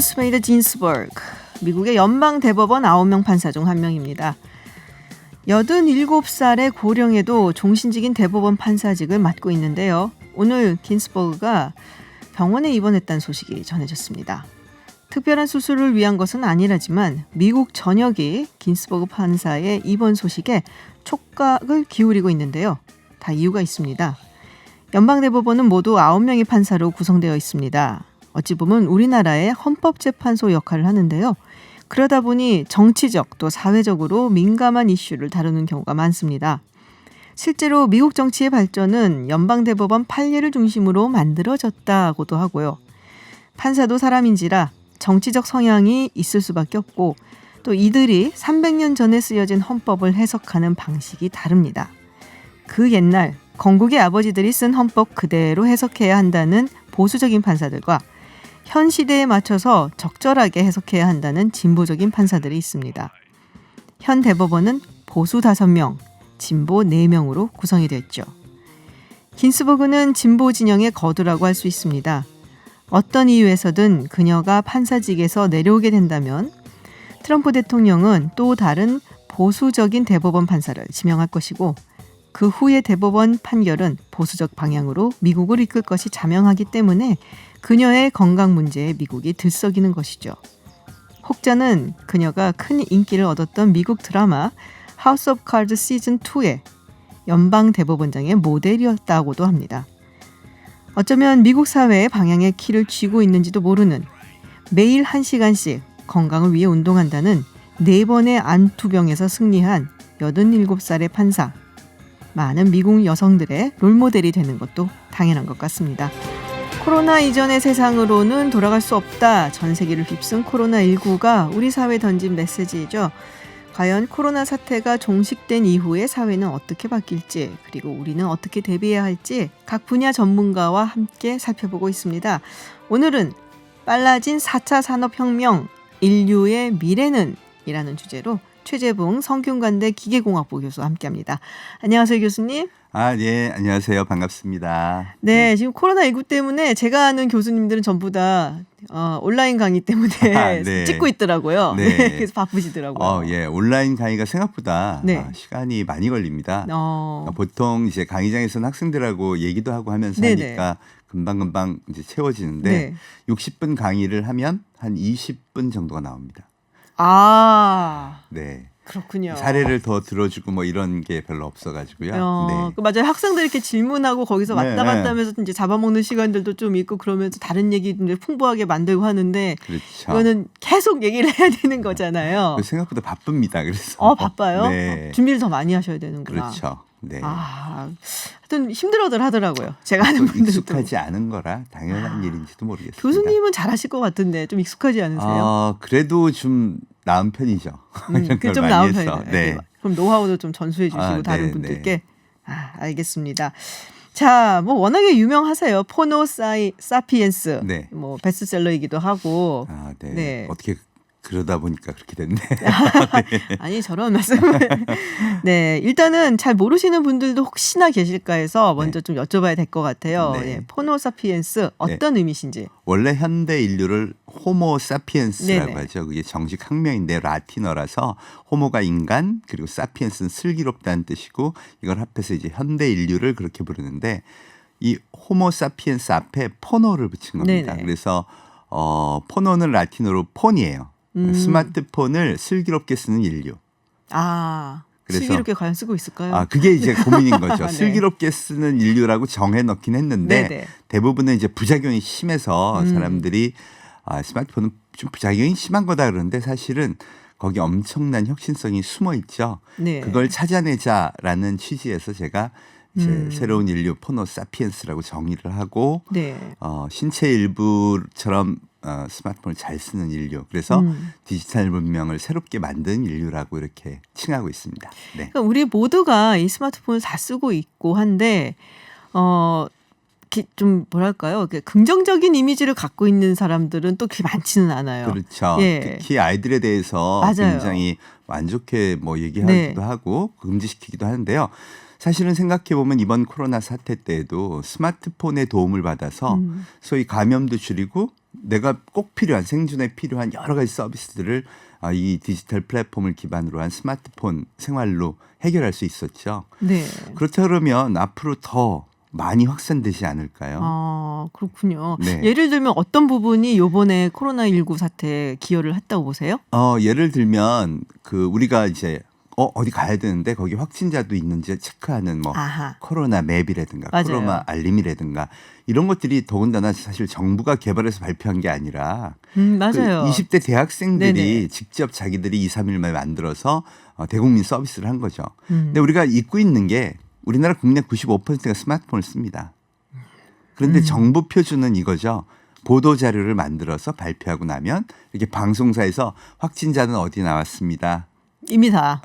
루스 베이더 진스버그, 미국의 연방대법원 9명 판사 중 한 명입니다. 87살의 고령에도 종신직인 대법원 판사직을 맡고 있는데요. 오늘 긴스버그가 병원에 입원했다는 소식이 전해졌습니다. 특별한 수술을 위한 것은 아니라지만 미국 전역이 긴스버그 판사의 입원 소식에 촉각을 기울이고 있는데요. 다 이유가 있습니다. 연방대법원은 모두 9명의 판사로 구성되어 있습니다. 어찌 보면 우리나라의 헌법재판소 역할을 하는데요. 그러다 보니 정치적 또 사회적으로 민감한 이슈를 다루는 경우가 많습니다. 실제로 미국 정치의 발전은 연방대법원 판례를 중심으로 만들어졌다고도 하고요. 판사도 사람인지라 정치적 성향이 있을 수밖에 없고 또 이들이 300년 전에 쓰여진 헌법을 해석하는 방식이 다릅니다. 그 옛날 건국의 아버지들이 쓴 헌법 그대로 해석해야 한다는 보수적인 판사들과 현 시대에 맞춰서 적절하게 해석해야 한다는 진보적인 판사들이 있습니다. 현 대법원은 보수 5명, 진보 4명으로 구성이 됐죠. 긴스버그는 진보 진영의 거두라고 할 수 있습니다. 어떤 이유에서든 그녀가 판사직에서 내려오게 된다면 트럼프 대통령은 또 다른 보수적인 대법원 판사를 지명할 것이고 그 후의 대법원 판결은 보수적 방향으로 미국을 이끌 것이 자명하기 때문에 그녀의 건강 문제에 미국이 들썩이는 것이죠. 혹자는 그녀가 큰 인기를 얻었던 미국 드라마 하우스 오브 카드 시즌 2의 연방 대법원장의 모델이었다고도 합니다. 어쩌면 미국 사회의 방향에 키를 쥐고 있는지도 모르는 매일 1시간씩 건강을 위해 운동한다는 4번의 안투병에서 승리한 87살의 판사. 많은 미국 여성들의 롤모델이 되는 것도 당연한 것 같습니다. 코로나 이전의 세상으로는 돌아갈 수 없다. 전 세계를 휩쓴 코로나19가 우리 사회에 던진 메시지죠. 과연 코로나 사태가 종식된 이후에 사회는 어떻게 바뀔지 그리고 우리는 어떻게 대비해야 할지 각 분야 전문가와 함께 살펴보고 있습니다. 오늘은 빨라진 4차 산업혁명, 인류의 미래는? 이라는 주제로 최재붕 성균관대 기계공학부 교수와 함께합니다. 안녕하세요 교수님. 네, 안녕하세요. 반갑습니다. 네, 지금 코로나19 때문에 제가 아는 교수님들은 전부 다 온라인 강의 때문에 네. 찍고 있더라고요. 네. 네, 그래서 바쁘시더라고요. 예, 온라인 강의가 생각보다 네. 시간이 많이 걸립니다. 어. 보통 이제 강의장에서는 학생들하고 얘기도 하고 하면서 네네. 하니까 금방금방 이제 채워지는데 네. 60분 강의를 하면 한 20분 정도가 나옵니다. 아, 네. 그렇군요. 사례를 더 들어주고 뭐 이런 게 별로 없어가지고요. 네. 맞아요. 학생들 이렇게 질문하고 거기서 왔다 네, 갔다 네. 하면서 이제 잡아먹는 시간들도 좀 있고 그러면서 다른 얘기 이제 풍부하게 만들고 하는데 그렇죠. 이거는 계속 얘기를 해야 되는 거잖아요. 생각보다 바쁩니다. 그래서 바빠요? 네. 준비를 더 많이 하셔야 되는구나. 그렇죠. 네. 하여튼 힘들어들 하더라고요. 제가 아는 분들도. 익숙하지 않은 거라 당연한 일인지도 모르겠습니다. 교수님은 잘하실 것 같은데 좀 익숙하지 않으세요? 그래도 좀 나은 편이죠. 그게 좀 나은 편이에요. 네. 그럼 노하우도 좀 전수해 주시고 다른 네, 분들께. 네. 알겠습니다. 자, 뭐 워낙에 유명하세요. 포노 사피엔스. 네. 뭐 베스트셀러이기도 하고. 네. 네. 어떻게 그러다 보니까 그렇게 됐네. 아니 저런 말씀을. 네, 일단은 잘 모르시는 분들도 혹시나 계실까 해서 먼저 좀 여쭤봐야 될 것 같아요. 네. 네, 포노 사피엔스 어떤 의미신지. 원래 현대 인류를 호모 사피엔스라고 네네. 하죠. 그게 정식 학명인데 라틴어라서 호모가 인간 그리고 사피엔스는 슬기롭다는 뜻이고 이걸 합해서 이제 현대 인류를 그렇게 부르는데 이 호모 사피엔스 앞에 포노를 붙인 겁니다. 네네. 그래서 포노는 라틴어로 폰이에요. 스마트폰을 슬기롭게 쓰는 인류. 그래서 슬기롭게 과연 쓰고 있을까요? 그게 이제 고민인 거죠. 네. 슬기롭게 쓰는 인류라고 정해 넣긴 했는데 네네. 대부분은 이제 부작용이 심해서 사람들이 스마트폰은 좀 부작용이 심한 거다 그러는데 사실은 거기 엄청난 혁신성이 숨어 있죠. 네. 그걸 찾아내자라는 취지에서 제가 이제 새로운 인류 포노 사피엔스라고 정의를 하고 네. 신체 일부처럼 스마트폰을 잘 쓰는 인류. 그래서 디지털 문명을 새롭게 만든 인류라고 이렇게 칭하고 있습니다. 네. 그러니까 우리 모두가 이 스마트폰을 다 쓰고 있고 한데 좀 뭐랄까요? 긍정적인 이미지를 갖고 있는 사람들은 또 그렇게 많지는 않아요. 그렇죠. 예. 특히 아이들에 대해서 맞아요. 굉장히 안 좋게 뭐 얘기하기도 네. 하고 금지시키기도 하는데요. 사실은 생각해 보면 이번 코로나 사태 때에도 스마트폰의 도움을 받아서 소위 감염도 줄이고 내가 꼭 필요한 생존에 필요한 여러 가지 서비스들을 이 디지털 플랫폼을 기반으로 한 스마트폰 생활로 해결할 수 있었죠. 네. 그렇다 그러면 앞으로 더 많이 확산되지 않을까요? 아, 그렇군요. 네. 예를 들면 어떤 부분이 요번에 코로나19 사태에 기여를 했다고 보세요? 예를 들면 우리가 이제 어디 가야 되는데 거기 확진자도 있는지 체크하는 뭐 아하. 코로나 맵이라든가 맞아요. 코로나 알림이라든가 이런 것들이 더군다나 사실 정부가 개발해서 발표한 게 아니라 맞아요. 20대 대학생들이 네네. 직접 자기들이 2, 3일 만에 만들어서 대국민 서비스를 한 거죠. 음. 근데 우리가 잊고 있는 게 우리나라 국민의 95%가 스마트폰을 씁니다. 그런데 정부 표준은 이거죠. 보도 자료를 만들어서 발표하고 나면 이렇게 방송사에서 확진자는 어디 나왔습니다. 이미 다.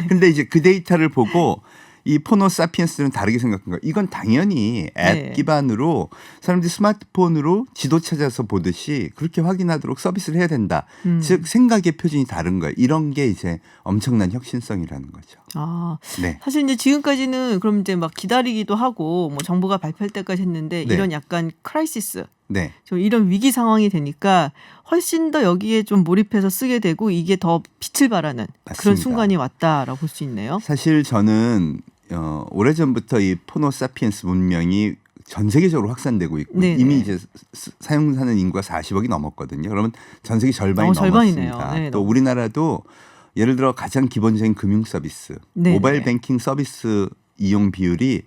근데 이제 그 데이터를 보고 이 포노 사피엔스는 다르게 생각한 거예요. 이건 당연히 앱 네. 기반으로 사람들이 스마트폰으로 지도 찾아서 보듯이 그렇게 확인하도록 서비스를 해야 된다. 즉 생각의 표준이 다른 거예요. 이런 게 이제 엄청난 혁신성이라는 거죠. 아, 네. 사실 이제 지금까지는 그럼 이제 막 기다리기도 하고 뭐 정부가 발표할 때까지 했는데 네. 이런 약간 크라이시스, 네. 좀 이런 위기 상황이 되니까 훨씬 더 여기에 좀 몰입해서 쓰게 되고 이게 더 빛을 발하는 그런 맞습니다. 순간이 왔다라고 볼 수 있네요. 사실 저는 오래전부터 이 포노 사피엔스 문명이 전 세계적으로 확산되고 있고 네네. 이미 이제 사용하는 인구가 40억이 넘었거든요. 그러면 전 세계 절반이 절반이네요. 넘었습니다. 네, 또 우리나라도 예를 들어 가장 기본적인 금융 서비스, 네네. 모바일 뱅킹 서비스 이용 비율이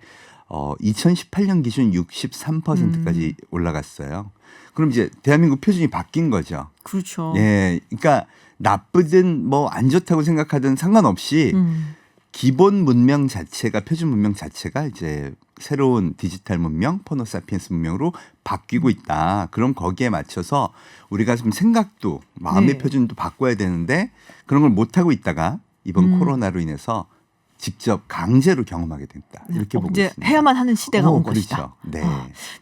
2018년 기준 63%까지 올라갔어요. 그럼 이제 대한민국 표준이 바뀐 거죠. 그렇죠. 예, 그러니까 나쁘든 뭐 안 좋다고 생각하든 상관없이 기본 문명 자체가 표준 문명 자체가 이제 새로운 디지털 문명, 포노 사피엔스 문명으로 바뀌고 있다. 그럼 거기에 맞춰서 우리가 좀 생각도 마음의 네. 표준도 바꿔야 되는데 그런 걸 못 하고 있다가 이번 코로나로 인해서 직접 강제로 경험하게 됐다. 이렇게 보고 이제 있습니다. 해야만 하는 시대가 온 그렇죠. 것이다. 네.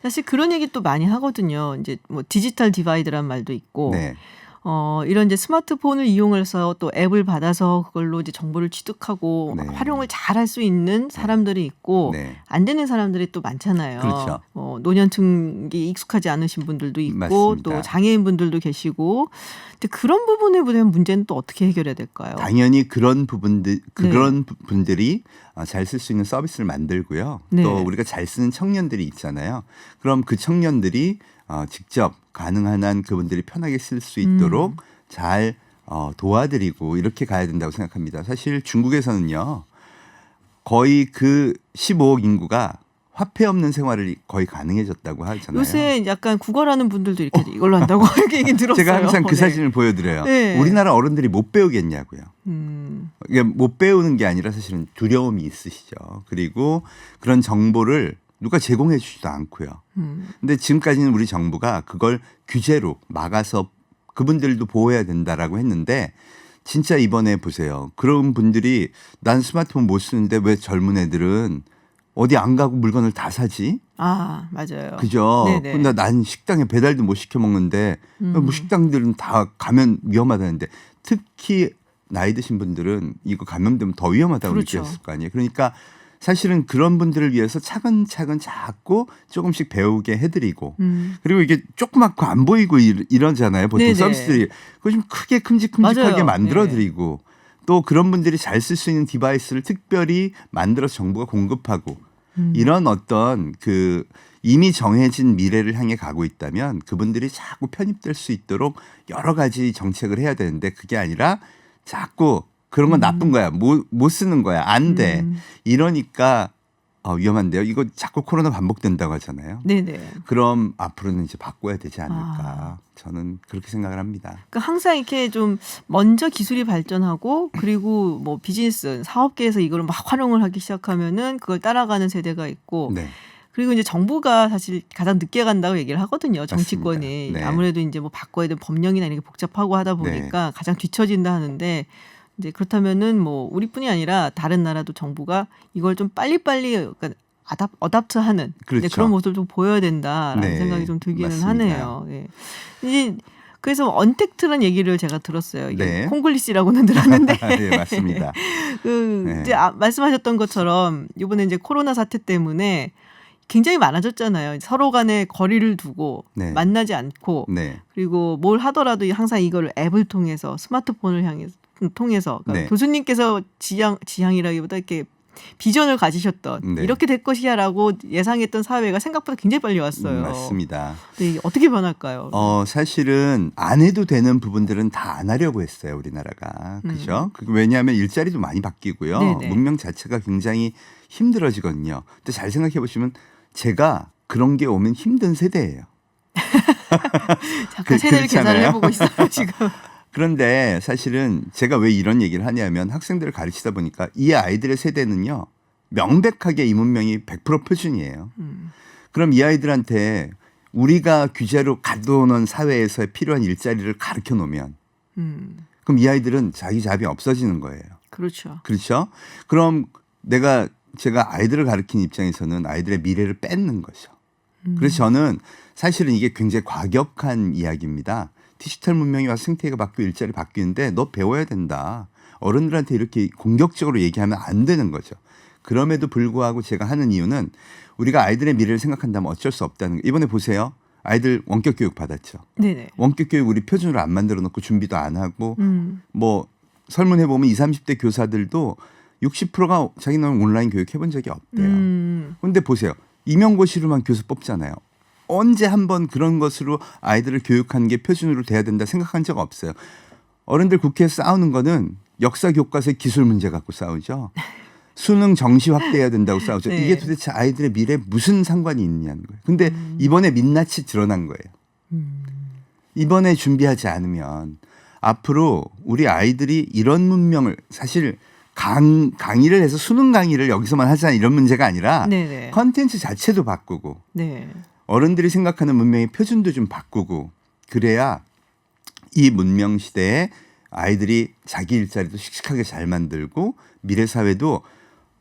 사실 그런 얘기 또 많이 하거든요. 이제 뭐 디지털 디바이드란 말도 있고, 네. 이런 이제 스마트폰을 이용해서 또 앱을 받아서 그걸로 이제 정보를 취득하고 네. 활용을 잘 할 수 있는 사람들이 있고 네. 안 되는 사람들이 또 많잖아요. 그렇죠. 노년층이 익숙하지 않으신 분들도 있고 맞습니다. 또 장애인 분들도 계시고, 근데 그런 부분에 대한 문제는 또 어떻게 해결해야 될까요? 당연히 그런 분들이 잘 쓸 수 있는 서비스를 만들고요. 네. 또 우리가 잘 쓰는 청년들이 있잖아요. 그럼 그 청년들이 직접 가능한 한 그분들이 편하게 쓸 수 있도록 잘 도와드리고 이렇게 가야 된다고 생각합니다. 사실 중국에서는요. 거의 그 15억 인구가 화폐 없는 생활이 거의 가능해졌다고 하잖아요. 요새 약간 구걸하는 분들도 이렇게 이걸로 한다고 이렇게 얘기 들었어요. 제가 항상 그 네. 사진을 보여드려요. 네. 우리나라 어른들이 못 배우겠냐고요. 음, 이게 못 배우는 게 아니라 사실은 두려움이 있으시죠. 그리고 그런 정보를 누가 제공해 주지도 않고요. 근데 지금까지는 우리 정부가 그걸 규제로 막아서 그분들도 보호해야 된다라고 했는데 진짜 이번에 보세요. 그런 분들이 난 스마트폰 못 쓰는데 왜 젊은 애들은 어디 안 가고 물건을 다 사지? 아, 맞아요. 그죠? 네네. 근데 난 식당에 배달도 못 시켜 먹는데 뭐 식당들은 다 가면 위험하다는데 특히 나이 드신 분들은 이거 감염되면 더 위험하다고 그렇죠. 느꼈을 거 아니에요. 그러니까 사실은 그런 분들을 위해서 차근차근 자꾸 조금씩 배우게 해드리고 그리고 이게 조그맣고 안 보이고 이러잖아요. 보통 네네. 서비스들이 그거 좀 크게 큼직큼직하게 맞아요. 만들어드리고 또 그런 분들이 잘 쓸 수 있는 디바이스를 특별히 만들어서 정부가 공급하고 이런 어떤 그 이미 정해진 미래를 향해 가고 있다면 그분들이 자꾸 편입될 수 있도록 여러 가지 정책을 해야 되는데 그게 아니라 자꾸 그런 건 나쁜 거야. 못 쓰는 거야. 안 돼. 이러니까 위험한데요. 이거 자꾸 코로나 반복된다고 하잖아요. 네네. 그럼 앞으로는 이제 바꿔야 되지 않을까. 저는 그렇게 생각을 합니다. 그러니까 항상 이렇게 좀 먼저 기술이 발전하고 그리고 뭐 비즈니스 사업계에서 이걸 막 활용을 하기 시작하면은 그걸 따라가는 세대가 있고 네. 그리고 이제 정부가 사실 가장 늦게 간다고 얘기를 하거든요. 정치권이. 맞습니다. 네. 아무래도 이제 뭐 바꿔야 될 법령이나 이렇게 복잡하고 하다 보니까 가장 뒤처진다 하는데 이제 그렇다면은 뭐 우리뿐이 아니라 다른 나라도 정부가 이걸 좀 빨리빨리 그러니까 어답트하는 그렇죠. 그런 모습을 좀 보여야 된다라는 네. 생각이 좀 들기는 맞습니다. 하네요. 예. 이제 그래서 언택트란 얘기를 제가 들었어요. 이게 네. 콩글리시라고는 들었는데 네, 맞습니다. 네. 이제 말씀하셨던 것처럼 이번에 이제 코로나 사태 때문에 굉장히 많아졌잖아요. 서로 간에 거리를 두고 네. 만나지 않고 네. 그리고 뭘 하더라도 항상 이걸 앱을 통해서 스마트폰을 통해서 그러니까 네. 교수님께서 지향이라기보다 이렇게 비전을 가지셨던 네. 이렇게 될 것이야라고 예상했던 사회가 생각보다 굉장히 빨리 왔어요. 맞습니다. 네, 어떻게 변할까요? 사실은 안 해도 되는 부분들은 다 안 하려고 했어요, 우리나라가. 그죠? 왜냐하면 일자리도 많이 바뀌고요. 네네. 문명 자체가 굉장히 힘들어지거든요. 근데 잘 생각해 보시면 제가 그런 게 오면 힘든 세대예요. 잠깐 세대를 그렇잖아요. 계산을 해보고 있어요, 지금. 그런데 사실은 제가 왜 이런 얘기를 하냐면 학생들을 가르치다 보니까 이 아이들의 세대는요. 명백하게 이 문명이 100% 표준이에요. 그럼 이 아이들한테 우리가 규제로 가둬놓은 사회에서 필요한 일자리를 가르쳐 놓으면 그럼 이 아이들은 자기 자비 없어지는 거예요. 그렇죠. 그렇죠? 그럼 제가 아이들을 가르치는 입장에서는 아이들의 미래를 뺏는 거죠. 그래서 저는 사실은 이게 굉장히 과격한 이야기입니다. 디지털 문명이 와서 생태계가 바뀌고 일자리 바뀌는데 너 배워야 된다. 어른들한테 이렇게 공격적으로 얘기하면 안 되는 거죠. 그럼에도 불구하고 제가 하는 이유는 우리가 아이들의 미래를 생각한다면 어쩔 수 없다는 거. 이번에 보세요. 아이들 원격 교육 받았죠. 네네. 원격 교육 우리 표준으로 안 만들어 놓고 준비도 안 하고 뭐 설문해 보면 20, 30대 교사들도 60%가 자기는 온라인 교육 해본 적이 없대요. 그런데 보세요. 임용고시로만 교수 뽑잖아요. 언제 한번 그런 것으로 아이들을 교육하는 게 표준으로 돼야 된다 생각한 적 없어요. 어른들 국회에서 싸우는 거는 역사 교과서의 기술 문제 갖고 싸우죠. 수능 정시 확대해야 된다고 싸우죠. 네. 이게 도대체 아이들의 미래에 무슨 상관이 있냐는 거예요. 근데 이번에 민낯이 드러난 거예요. 이번에 준비하지 않으면 앞으로 우리 아이들이 이런 문명을 사실 강의를 해서 수능 강의를 여기서만 하자 이런 문제가 아니라 네네. 컨텐츠 자체도 바꾸고 네. 어른들이 생각하는 문명의 표준도 좀 바꾸고 그래야 이 문명 시대에 아이들이 자기 일자리도 씩씩하게 잘 만들고 미래 사회도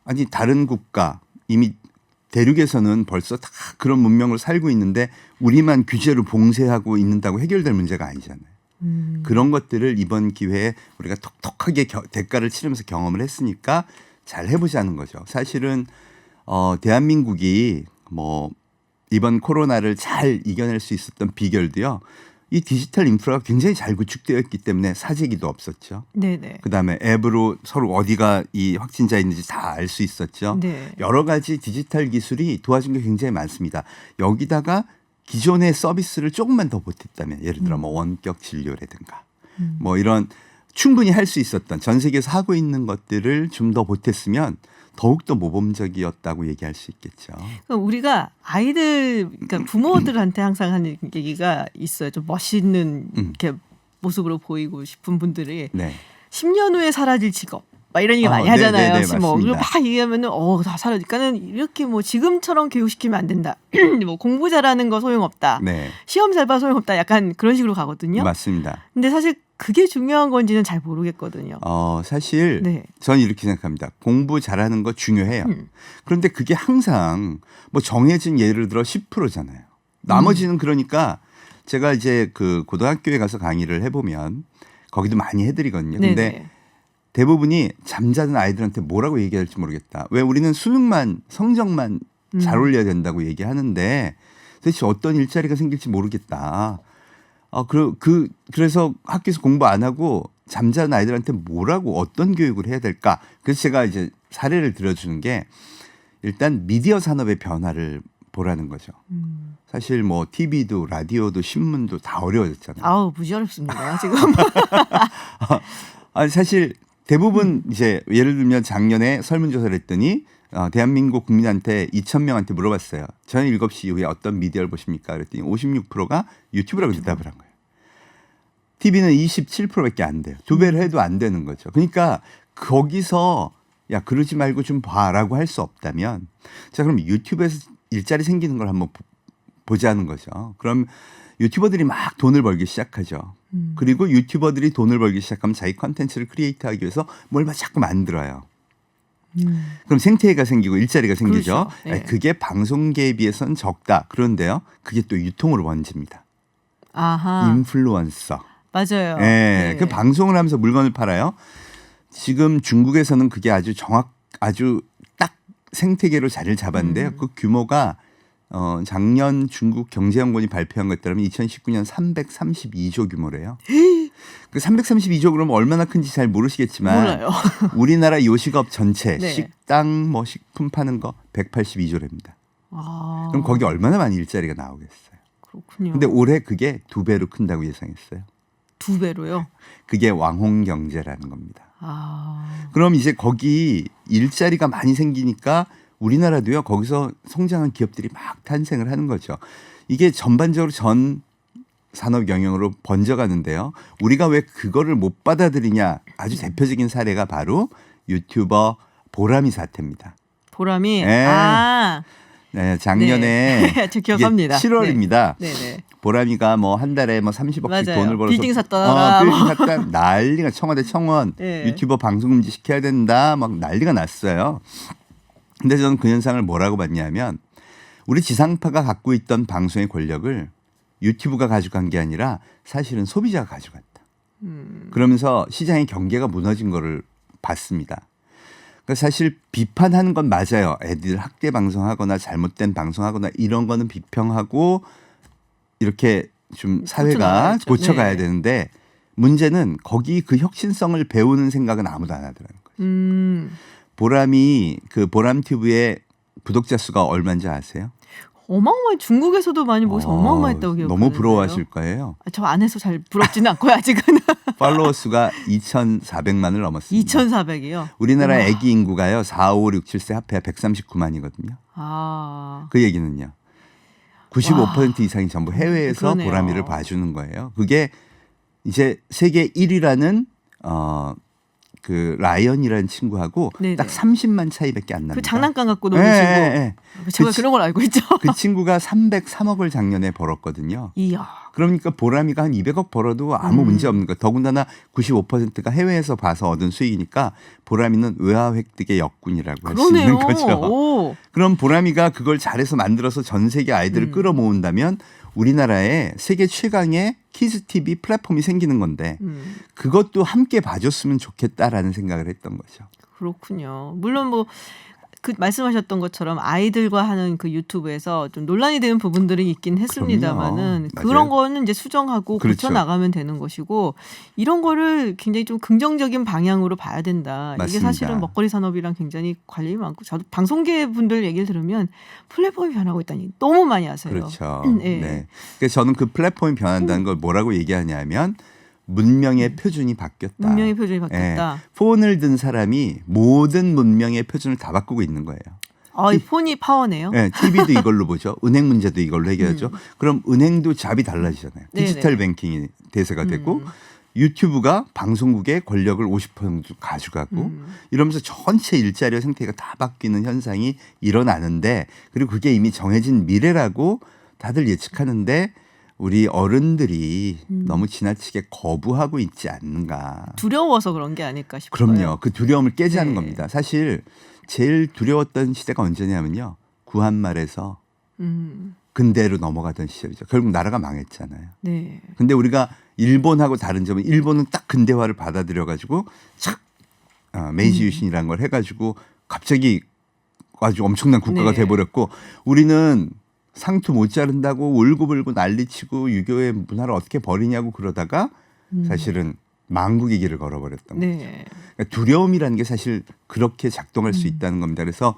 아니 다른 국가 이미 대륙에서는 벌써 다 그런 문명을 살고 있는데 우리만 규제로 봉쇄하고 있는다고 해결될 문제가 아니잖아요. 그런 것들을 이번 기회에 우리가 톡톡하게 대가를 치르면서 경험을 했으니까 잘 해보자는 거죠. 사실은 대한민국이 뭐 이번 코로나를 잘 이겨낼 수 있었던 비결도요. 이 디지털 인프라가 굉장히 잘 구축되어 있기 때문에 사재기도 없었죠. 네네. 그다음에 앱으로 서로 어디가 이 확진자 있는지 다 알 수 있었죠. 네. 여러 가지 디지털 기술이 도와준 게 굉장히 많습니다. 여기다가 기존의 서비스를 조금만 더 보탰다면 예를 들어 뭐 원격 진료라든가 뭐 이런 충분히 할 수 있었던 전 세계에서 하고 있는 것들을 좀 더 보탰으면 더욱더 모범적이었다고 얘기할 수 있겠죠. 그러니까 우리가 아이들, 그러니까 부모들한테 항상 하는 얘기가 있어요. 좀 멋있는 이렇게 모습으로 보이고 싶은 분들이 네. 10년 후에 사라질 직업. 막 이런 얘기 많이 네, 하잖아요. 네, 네, 뭐 맞습니다. 막 얘기하면은 다 사라질까는 이렇게 뭐 지금처럼 교육시키면 안 된다. 뭐 공부 잘하는 거 소용없다. 네. 시험 잘 봐 소용없다. 약간 그런 식으로 가거든요. 맞습니다. 근데 사실 그게 중요한 건지는 잘 모르겠거든요. 사실 네. 저는 이렇게 생각합니다. 공부 잘하는 거 중요해요. 그런데 그게 항상 뭐 정해진 예를 들어 10%잖아요. 나머지는 그러니까 제가 이제 그 고등학교에 가서 강의를 해보면 거기도 많이 해드리거든요. 근데 네네. 대부분이 잠자는 아이들한테 뭐라고 얘기해야 할지 모르겠다. 왜 우리는 수능만 성적만 잘 올려야 된다고 얘기하는데 도대체 어떤 일자리가 생길지 모르겠다. 그래서 학교에서 공부 안 하고 잠자는 아이들한테 뭐라고 어떤 교육을 해야 될까? 그래서 제가 이제 사례를 들어주는 게 일단 미디어 산업의 변화를 보라는 거죠. 사실 뭐 TV도 라디오도 신문도 다 어려워졌잖아요. 아우 무지 어렵습니다. 지금. 사실 대부분 이제 예를 들면 작년에 설문조사를 했더니 대한민국 국민한테 2,000명한테 물어봤어요. 저녁 7시 이후에 어떤 미디어를 보십니까? 그랬더니 56%가 유튜브라고 대답을 한 거예요. TV는 27%밖에 안 돼요. 2배를 해도 안 되는 거죠. 그러니까 거기서 야 그러지 말고 좀 봐라고 할 수 없다면 자 그럼 유튜브에서 일자리 생기는 걸 한번 보자는 거죠. 그럼 유튜버들이 막 돈을 벌기 시작하죠. 그리고 유튜버들이 돈을 벌기 시작하면 자기 컨텐츠를 크리에이트하기 위해서 뭘 자꾸 만들어요. 그럼 생태계가 생기고 일자리가 생기죠. 그렇죠. 네. 그게 방송계에 비해서는 적다. 그런데요. 그게 또 유통으로 번집니다. 아하. 인플루언서. 맞아요. 네. 네. 그 방송을 하면서 물건을 팔아요. 지금 중국에서는 그게 아주 딱 생태계로 자리를 잡았는데요. 그 규모가 작년 중국 경제연구원이 발표한 것에 따르면 2019년 332조 규모래요. 그 332조 그러면 얼마나 큰지 잘 모르시겠지만 몰라요. 우리나라 요식업 전체 네. 식당 뭐 식품 파는 거 182조랍니다. 아, 그럼 거기 얼마나 많은 일자리가 나오겠어요. 그렇군요. 근데 올해 그게 2배로 큰다고 예상했어요. 2배로요? 그게 왕홍 경제라는 겁니다. 아, 그럼 이제 거기 일자리가 많이 생기니까 우리나라도요 거기서 성장한 기업들이 막 탄생을 하는 거죠. 이게 전반적으로 전 산업 영역으로 번져가는데요. 우리가 왜 그거를 못 받아들이냐 아주 대표적인 사례가 바로 유튜버 보람이 사태입니다. 보람이 네. 아, 네, 작년에 네. 저 기억합니다. 7월입니다. 네, 네. 보람이가 뭐 한 달에 뭐 30억씩 맞아요. 돈을 벌어서 빌딩 샀다가 빌딩 샀다 난리가 청와대 청원 네. 유튜버 방송 금지 시켜야 된다 막 난리가 났어요. 근데 저는 그 현상을 뭐라고 봤냐면 우리 지상파가 갖고 있던 방송의 권력을 유튜브가 가져간 게 아니라 사실은 소비자가 가져갔다. 그러면서 시장의 경계가 무너진 거를 봤습니다. 그러니까 사실 비판하는 건 맞아요. 애들 학대 방송하거나 잘못된 방송하거나 이런 거는 비평하고 이렇게 좀 사회가 고쳐나가야죠. 고쳐가야 네. 되는데 문제는 거기 그 혁신성을 배우는 생각은 아무도 안 하더라는 거예요. 보람이 그 보람튜브의 구독자 수가 얼마인지 아세요? 어마어마해. 중국에서도 많이 모여서 어마어마했다고 기억하는데요. 너무 부러워하실 거예요. 저 안에서 잘 부럽지는 않고요. 아직은. 팔로워 수가 2,400만을 넘었습니다. 2,400이요. 우리나라 우와. 아기 인구가요. 4, 5, 6, 7세 합해야 139만이거든요. 아, 그 얘기는요. 95% 이상이 전부 해외에서 그러네요. 보람이를 봐주는 거예요. 그게 이제 세계 1위라는 그 라이언이라는 친구하고 네네. 딱 30만 차이밖에 안 납니다. 그 장난감 갖고 노는 친구. 예. 제가 그 그런 걸 알고 있죠. 그 친구가 303억을 작년에 벌었거든요. 이야. 그러니까 보람이가 한 200억 벌어도 아무 문제 없는 거예요. 더군다나 95%가 해외에서 봐서 얻은 수익이니까 보람이는 외화 획득의 역군이라고 할 수 있는 그러네요. 거죠. 오. 그럼 보람이가 그걸 잘해서 만들어서 전 세계 아이들을 끌어모은다면 우리나라에 세계 최강의 키즈 TV 플랫폼이 생기는 건데 그것도 함께 봐줬으면 좋겠다라는 생각을 했던 거죠. 그렇군요. 물론 뭐 그 말씀하셨던 것처럼 아이들과 하는 그 유튜브에서 좀 논란이 되는 부분들이 있긴 했습니다만은 그럼요. 그런 맞아요. 거는 이제 수정하고 그렇죠. 고쳐 나가면 되는 것이고 이런 거를 굉장히 좀 긍정적인 방향으로 봐야 된다. 이게 맞습니다. 사실은 먹거리 산업이랑 굉장히 관련이 많고 저도 방송계 분들 얘기를 들으면 플랫폼이 변하고 있다니 너무 많이 하세요. 그렇죠. 네. 네. 그래서 저는 그 플랫폼이 변한다는 걸 뭐라고 얘기하냐면 문명의 표준이 바뀌었다. 문명의 표준이 바뀌었다. 예. 폰을 든 사람이 모든 문명의 표준을 다 바꾸고 있는 거예요. 아, 이 폰이 파워네요. 예, TV도 이걸로 보죠. 은행 문제도 이걸로 해결하죠. 그럼 은행도 잡이 달라지잖아요. 디지털 네네. 뱅킹이 대세가 되고 유튜브가 방송국의 권력을 50% 가져가고 이러면서 전체 일자리와 생태계가 다 바뀌는 현상이 일어나는데 그리고 그게 이미 정해진 미래라고 다들 예측하는데 우리 어른들이 너무 지나치게 거부하고 있지 않는가. 두려워서 그런 게 아닐까 싶어요. 그럼요. 그 두려움을 깨자는 네. 겁니다. 사실 제일 두려웠던 시대가 언제냐면요. 구한말에서 근대로 넘어가던 시절이죠. 결국 나라가 망했잖아요. 네. 근데 우리가 일본하고 다른 점은 일본은 딱 근대화를 받아들여 가지고 착 메이지 유신이라는 걸 해가지고 갑자기 아주 엄청난 국가가 네. 돼버렸고 우리는 상투 못 자른다고 울고불고 난리치고 유교의 문화를 어떻게 버리냐고 그러다가 사실은 망국의 길을 걸어버렸던 거죠. 네. 그러니까 두려움이라는 게 사실 그렇게 작동할 수 있다는 겁니다. 그래서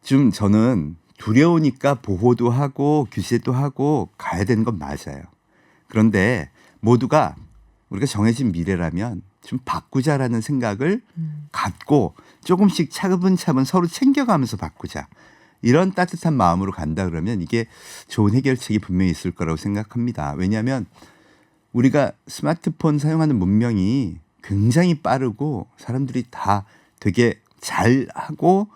좀 저는 두려우니까 보호도 하고 규제도 하고 가야 되는 건 맞아요. 그런데 모두가 우리가 정해진 미래라면 좀 바꾸자라는 생각을 갖고 조금씩 차분차분 서로 챙겨가면서 바꾸자. 이런 따뜻한 마음으로 간다 그러면 이게 좋은 해결책이 분명히 있을 거라고 생각합니다. 왜냐하면 우리가 스마트폰 사용하는 문명이 굉장히 빠르고 사람들이 다 되게 잘하고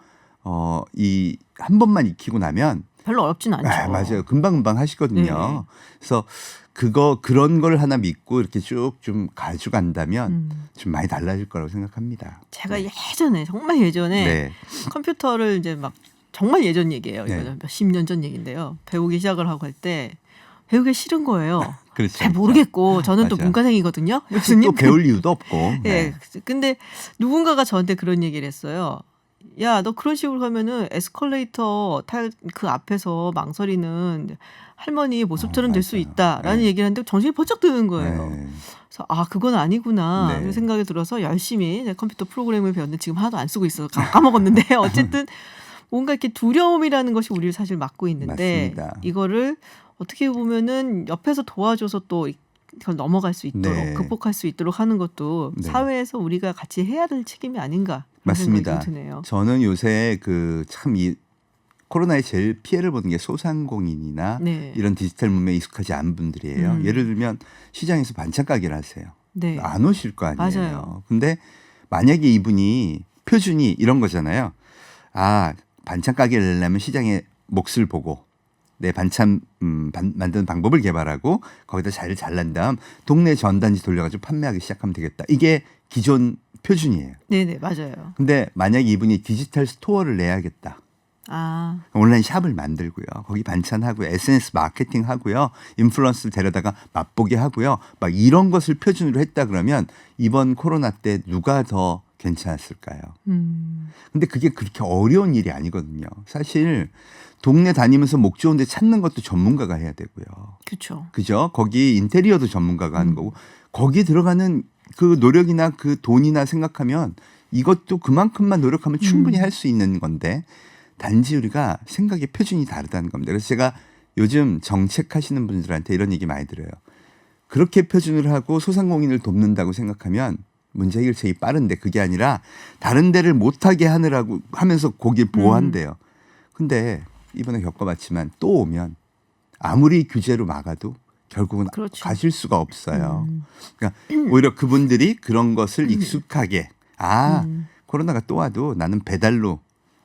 이 한 번만 익히고 나면 별로 어렵진 않죠. 아, 맞아요. 금방금방 하시거든요. 네. 그래서 그런 걸 하나 믿고 이렇게 쭉 좀 가져간다면 좀 많이 달라질 거라고 생각합니다. 제가 예전에 정말 예전에 네. 컴퓨터를 이제 막 정말 예전 얘기예요. 네. 이거는 몇십 년 전 얘기인데요. 배우기 시작을 하고 할 때 배우기 싫은 거예요. 그렇죠. 잘 모르겠고 저는 또 맞아. 문과생이거든요. 교수님. 또 배울 이유도 없고. 네. 근데 누군가가 저한테 그런 얘기를 했어요. 야, 너 그런 식으로 하면은 에스컬레이터 탈 그 앞에서 망설이는 할머니 모습처럼 될 수 맞아요. 있다라는 네. 얘기를 하는데 정신이 번쩍 드는 거예요. 네. 그래서 아, 그건 아니구나. 네. 그런 생각이 들어서 열심히 내 컴퓨터 프로그램을 배웠는데 지금 하나도 안 쓰고 있어서 까먹었는데 어쨌든 뭔가 이렇게 두려움이라는 것이 우리를 사실 막고 있는데 맞습니다. 이거를 어떻게 보면은 옆에서 도와줘서 또 이걸 넘어갈 수 있도록 네. 극복할 수 있도록 하는 것도 네. 사회에서 우리가 같이 해야 될 책임이 아닌가 그런 생각이 좀 맞습니다. 드네요. 저는 요새 그 참 이 코로나에 제일 피해를 보는 게 소상공인이나 네. 이런 디지털 문명에 익숙하지 않은 분들이에요. 예를 들면 시장에서 반찬 가게를 하세요. 네. 안 오실 거 아니에요. 맞아요. 근데 만약에 이분이 표준이 이런 거잖아요. 아, 반찬 가게를 내려면 시장의 몫을 보고 내 반찬 만드는 방법을 개발하고 거기다 잘 잘난 다음 동네 전단지 돌려가지고 판매하기 시작하면 되겠다. 이게 기존 표준이에요. 네네, 맞아요. 근데 만약에 이분이 디지털 스토어를 내야겠다. 아, 온라인 샵을 만들고요. 거기 반찬하고요. SNS 마케팅 하고요. 인플루언서를 데려다가 맛보게 하고요. 막 이런 것을 표준으로 했다 그러면 이번 코로나 때 누가 더 괜찮았을까요? 근데 그게 그렇게 어려운 일이 아니거든요. 사실 동네 다니면서 목 좋은 데 찾는 것도 전문가가 해야 되고요. 그렇죠. 그죠? 거기 인테리어도 전문가가 하는 거고 거기 들어가는 그 노력이나 그 돈이나 생각하면 이것도 그만큼만 노력하면 충분히 할 수 있는 건데 단지 우리가 생각의 표준이 다르다는 겁니다. 그래서 제가 요즘 정책하시는 분들한테 이런 얘기 많이 들어요. 그렇게 표준을 하고 소상공인을 돕는다고 생각하면 문제 해결책이 빠른데 그게 아니라 다른 데를 못하게 하느라고 하면서 거기에 보호한대요. 근데 이번에 겪어봤지만 또 오면 아무리 규제로 막아도 결국은 그렇죠. 가실 수가 없어요. 그러니까 오히려 그분들이 그런 것을 익숙하게 코로나가 또 와도 나는 배달로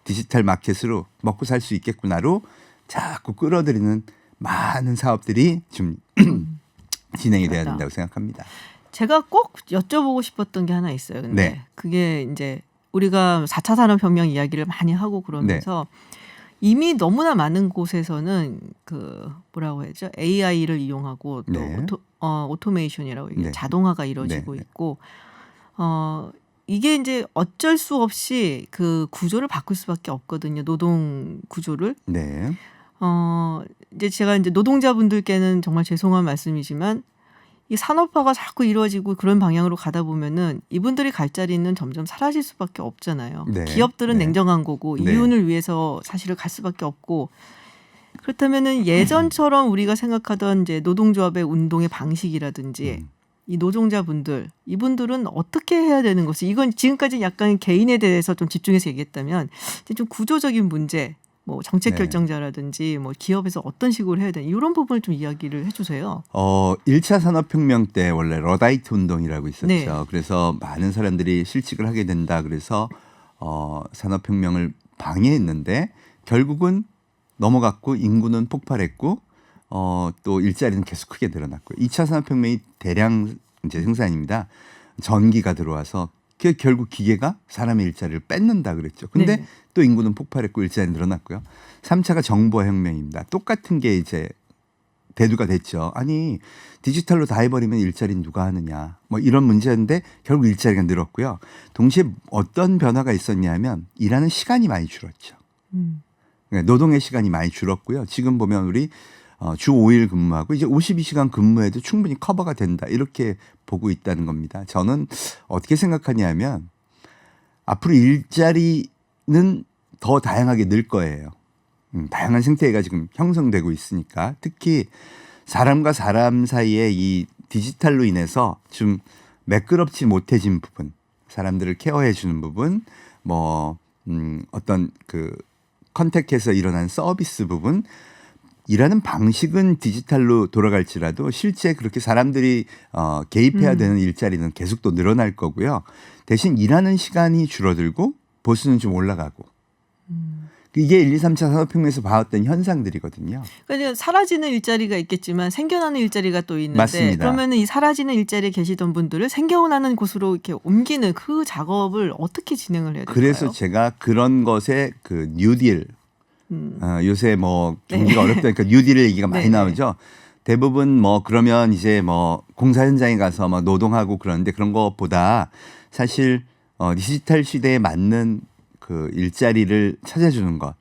디지털 마켓으로 먹고 살 수 있겠구나로 자꾸 끌어들이는 많은 사업들이 좀 진행이 돼야 맞다. 된다고 생각합니다. 제가 꼭 여쭤보고 싶었던 게 하나 있어요. 근데 네. 그게 이제 우리가 4차 산업혁명 이야기를 많이 하고 그러면서 이미 너무나 많은 곳에서는 그 뭐라고 해야죠? AI를 이용하고 또 네. 오토메이션이라고 이게 네. 자동화가 이루어지고 네. 있고 이게 이제 어쩔 수 없이 그 구조를 바꿀 수밖에 없거든요. 노동 구조를. 네. 이제 제가 이제 노동자분들께는 정말 죄송한 말씀이지만 이 산업화가 자꾸 이루어지고 그런 방향으로 가다 보면은 이분들이 갈 자리는 점점 사라질 수밖에 없잖아요. 네. 기업들은 네. 냉정한 거고 네. 이윤을 위해서 사실을 갈 수밖에 없고 그렇다면은 예전처럼 우리가 생각하던 이제 노동조합의 운동의 방식이라든지 이 노동자분들 이분들은 어떻게 해야 되는 것이 이건 지금까지 약간 개인에 대해서 좀 집중해서 얘기했다면 이제 좀 구조적인 문제 뭐 정책 네. 결정자라든지 뭐 기업에서 어떤 식으로 해야 되는 이런 부분을 좀 이야기를 해주세요. 1차 산업혁명 때 원래 러다이트 운동이라고 있었죠. 네. 그래서 많은 사람들이 실직을 하게 된다. 그래서 산업혁명을 방해했는데 결국은 넘어갔고 인구는 폭발했고 또 일자리는 계속 크게 늘어났고 2차 산업혁명이 대량 이제 생산입니다. 전기가 들어와서 결국 기계가 사람의 일자리를 뺏는다 그랬죠. 근데 네. 또 인구는 폭발했고 일자리 늘어났고요. 3차가 정보혁명입니다. 똑같은 게 이제 대두가 됐죠. 아니 디지털로 다 해버리면 일자리는 누가 하느냐 뭐 이런 문제였는데 결국 일자리가 늘었고요. 동시에 어떤 변화가 있었냐면 일하는 시간이 많이 줄었죠. 그러니까 노동의 시간이 많이 줄었고요. 지금 보면 우리 주 5일 근무하고 이제 52시간 근무해도 충분히 커버가 된다. 이렇게 보고 있다는 겁니다. 저는 어떻게 생각하냐면 앞으로 일자리는 더 다양하게 늘 거예요. 다양한 생태계가 지금 형성되고 있으니까 특히 사람과 사람 사이에 이 디지털로 인해서 좀 매끄럽지 못해진 부분, 사람들을 케어해 주는 부분, 뭐 어떤 그 컨택해서 일어난 서비스 부분 일하는 방식은 디지털로 돌아갈지라도 실제 그렇게 사람들이 개입해야 되는 일자리는 계속 또 늘어날 거고요. 대신 일하는 시간이 줄어들고 보수는 좀 올라가고. 이게 1, 2, 3차 산업혁명에서 봐왔던 현상들이거든요. 그러니까 사라지는 일자리가 있겠지만 생겨나는 일자리가 또 있는데 맞습니다. 그러면은 이 사라지는 일자리에 계시던 분들을 생겨나는 곳으로 이렇게 옮기는 그 작업을 어떻게 진행을 해야 될까요? 그래서 제가 그런 것에 그 뉴딜 요새 뭐 경기가 어렵다니까 뉴딜 얘기가 많이 네, 나오죠. 대부분 뭐 그러면 이제 뭐 공사 현장에 가서 막 노동하고 그러는데 그런 것보다 사실 디지털 시대에 맞는 그 일자리를 찾아주는 것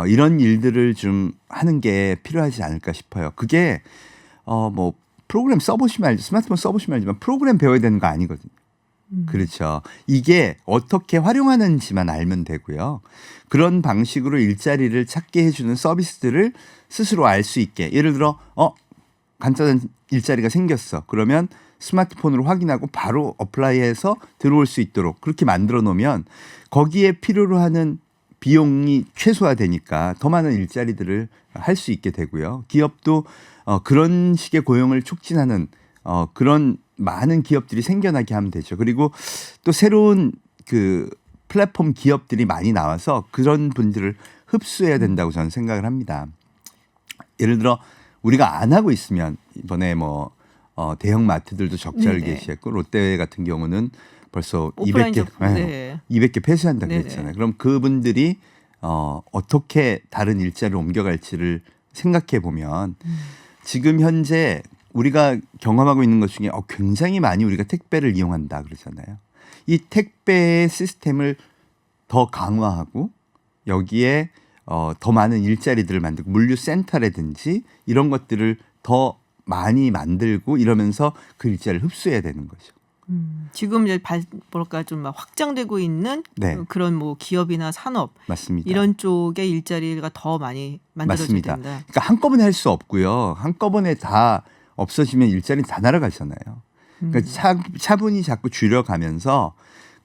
이런 일들을 좀 하는 게 필요하지 않을까 싶어요. 그게 뭐 프로그램 써보시면 알지 스마트폰 써보시면 알지만 프로그램 배워야 되는 거 아니거든요. 그렇죠. 이게 어떻게 활용하는지만 알면 되고요. 그런 방식으로 일자리를 찾게 해주는 서비스들을 스스로 알 수 있게 예를 들어 간단한 일자리가 생겼어. 그러면 스마트폰으로 확인하고 바로 어플라이해서 들어올 수 있도록 그렇게 만들어 놓으면 거기에 필요로 하는 비용이 최소화되니까 더 많은 일자리들을 할 수 있게 되고요. 기업도 그런 식의 고용을 촉진하는 그런 많은 기업들이 생겨나게 하면 되죠. 그리고 또 새로운 그 플랫폼 기업들이 많이 나와서 그런 분들을 흡수해야 된다고 저는 생각을 합니다. 예를 들어 우리가 안 하고 있으면 이번에 뭐 대형 마트들도 적자를 네네. 게시했고 롯데 같은 경우는 벌써 오프라인 200개, 네. 200개 폐쇄한다고 네네. 그랬잖아요. 그럼 그분들이 어떻게 다른 일자리로 옮겨갈지를 생각해 보면 지금 현재 우리가 경험하고 있는 것 중에 굉장히 많이 우리가 택배를 이용한다 그러잖아요. 이 택배의 시스템을 더 강화하고 여기에 더 많은 일자리들을 만들고 물류센터라든지 이런 것들을 더 많이 만들고 이러면서 그 일자리를 흡수해야 되는 거죠. 지금 이제 뭐랄까 좀 막 확장되고 있는 네. 그런 뭐 기업이나 산업 맞습니다. 이런 쪽의 일자리가 더 많이 만들어져야 맞습니다. 된다. 그러니까 한꺼번에 할 수 없고요. 한꺼번에 다 없어지면 일자리는 다 날아가잖아요. 그러니까 차분히 자꾸 줄여가면서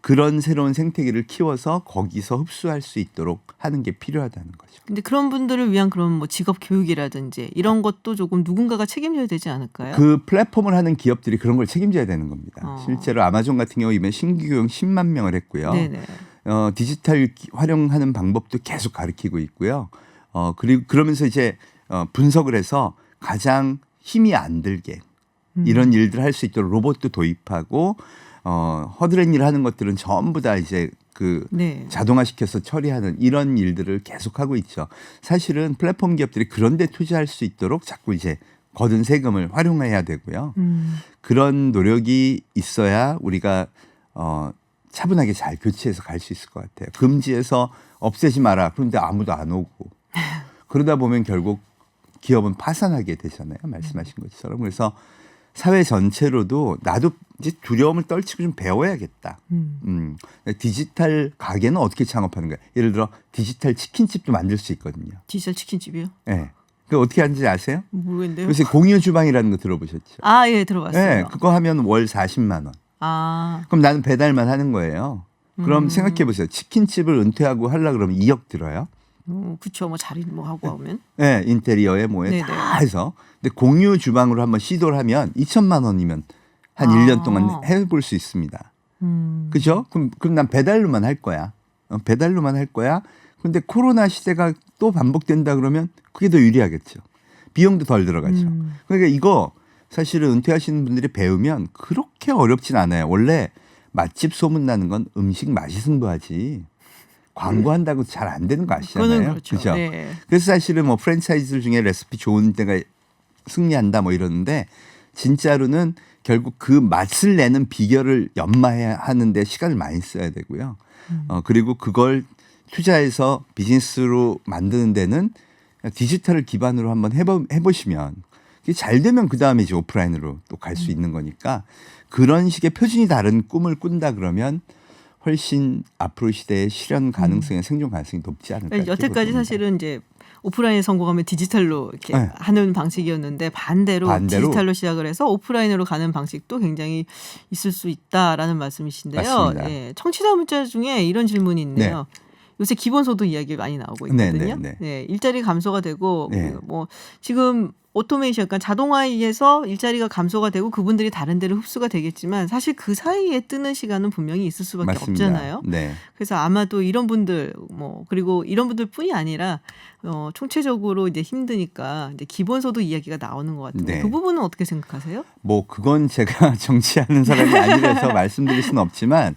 그런 새로운 생태계를 키워서 거기서 흡수할 수 있도록 하는 게 필요하다는 거죠. 근데 그런 분들을 위한 그런 뭐 직업 교육이라든지 이런 것도 조금 누군가가 책임져야 되지 않을까요? 그 플랫폼을 하는 기업들이 그런 걸 책임져야 되는 겁니다. 실제로 아마존 같은 경우 이번 신규 교육 10만 명을 했고요. 네네. 디지털 활용하는 방법도 계속 가르치고 있고요. 그리고 그러면서 이제 분석을 해서 가장 힘이 안 들게 이런 일들 할 수 있도록 로봇도 도입하고 허드렛 일 하는 것들은 전부 다 이제 그 네. 자동화시켜서 처리하는 이런 일들을 계속하고 있죠. 사실은 플랫폼 기업들이 그런 데 투자할 수 있도록 자꾸 이제 거둔 세금을 활용해야 되고요. 그런 노력이 있어야 우리가 차분하게 잘 교체해서 갈 수 있을 것 같아요. 금지해서 없애지 마라. 그런데 아무도 안 오고 그러다 보면 결국 기업은 파산하게 되잖아요. 말씀하신 것처럼. 그래서 사회 전체로도 나도 이제 두려움을 떨치고 좀 배워야겠다. 디지털 가게는 어떻게 창업하는 거야? 예를 들어 디지털 치킨집도 만들 수 있거든요. 디지털 치킨집이요? 네. 그 어떻게 하는지 아세요? 모르겠는데요. 요새 공유 주방이라는 거 들어보셨죠? 아, 예, 들어봤어요. 네, 그거 하면 월 40만 원. 아, 그럼 나는 배달만 하는 거예요. 그럼 생각해 보세요. 치킨집을 은퇴하고 하려 그러면 2억 들어요. 그쵸. 뭐 자리 뭐 하고 하면. 네, 인테리어에 뭐에 네네. 다 해서. 근데 공유 주방으로 한번 시도를 하면 2천만 원이면 한 1년 동안 해볼 수 있습니다. 그죠? 그럼 난 배달로만 할 거야. 배달로만 할 거야. 근데 코로나 시대가 또 반복된다 그러면 그게 더 유리하겠죠. 비용도 덜 들어가죠. 그러니까 이거 사실은 은퇴하시는 분들이 배우면 그렇게 어렵진 않아요. 원래 맛집 소문나는 건 음식 맛이 승부하지. 광고한다고 잘 안 되는 거 아시잖아요. 그거는 그렇죠. 그죠? 네. 그래서 사실은 뭐 프랜차이즈들 중에 레시피 좋은 데가 승리한다 뭐 이러는데 진짜로는 결국 그 맛을 내는 비결을 연마해야 하는데 시간을 많이 써야 되고요. 그리고 그걸 투자해서 비즈니스로 만드는 데는 디지털을 기반으로 한번 해보시면 그게 잘 되면 그다음에 이제 오프라인으로 또 갈 수 있는 거니까 그런 식의 표준이 다른 꿈을 꾼다 그러면 훨씬 앞으로 시대의 실현 가능성이 생존 가능성이 높지 않을까. 그러니까 여태까지 사실은 이제 오프라인에 성공하면 디지털로 이렇게 네. 하는 방식이었는데 반대로 디지털로 시작을 해서 오프라인으로 가는 방식도 굉장히 있을 수 있다라는 말씀이신데요. 맞습니다. 예, 청취자 문자 중에 이런 질문이 있네요. 요새 기본소득 이야기 많이 나오고 있거든요. 네, 일자리 감소가 되고 뭐 지금 오토메이션, 그러니까 자동화에 의해서 일자리가 감소가 되고 그분들이 다른 데로 흡수가 되겠지만 사실 그 사이에 뜨는 시간은 분명히 있을 수밖에 맞습니다. 없잖아요. 네. 그래서 아마도 이런 분들 뭐 그리고 이런 분들뿐이 아니라 총체적으로 이제 힘드니까 이제 기본소득 이야기가 나오는 것 같은데 네. 그 부분은 어떻게 생각하세요? 뭐 그건 제가 정치하는 사람이 아니라서 말씀드릴 수는 없지만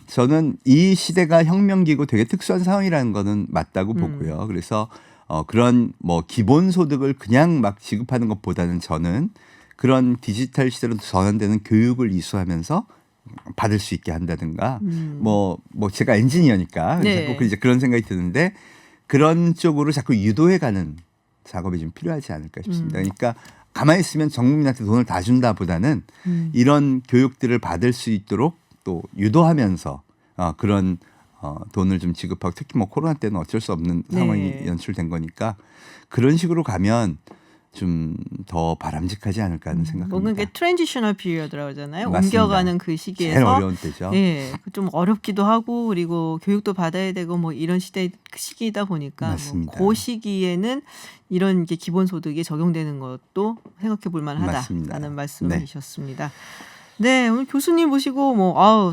저는 이 시대가 혁명기고 되게 특수한 상황이라는 거는 맞다고 보고요. 그래서 그런 뭐 기본소득을 그냥 막 지급하는 것보다는 저는 그런 디지털 시대로 전환되는 교육을 이수하면서 받을 수 있게 한다든가 뭐 제가 엔지니어니까 네. 자꾸 이제 그런 생각이 드는데 그런 쪽으로 자꾸 유도해가는 작업이 좀 필요하지 않을까 싶습니다. 그러니까 가만히 있으면 전 국민한테 돈을 다 준다보다는 이런 교육들을 받을 수 있도록 또 유도하면서 그런 돈을 좀 지급하고 특히 뭐 코로나 때는 어쩔 수 없는 상황이 네. 연출된 거니까 그런 식으로 가면 좀 더 바람직하지 않을까 하는 생각입니다. 뭔가 이게 트랜지셔널 피리어드라고 하잖아요. 맞습니다. 옮겨가는 그 시기에서 제일 어려운 때죠. 예, 좀 어렵기도 하고 그리고 교육도 받아야 되고 뭐 이런 시기이다 보니까 맞습니다. 그 시기에는 이런 게 기본소득이 적용되는 것도 생각해 볼 맞습니다. 만하다라는 말씀이셨습니다. 네, 오늘 교수님 모시고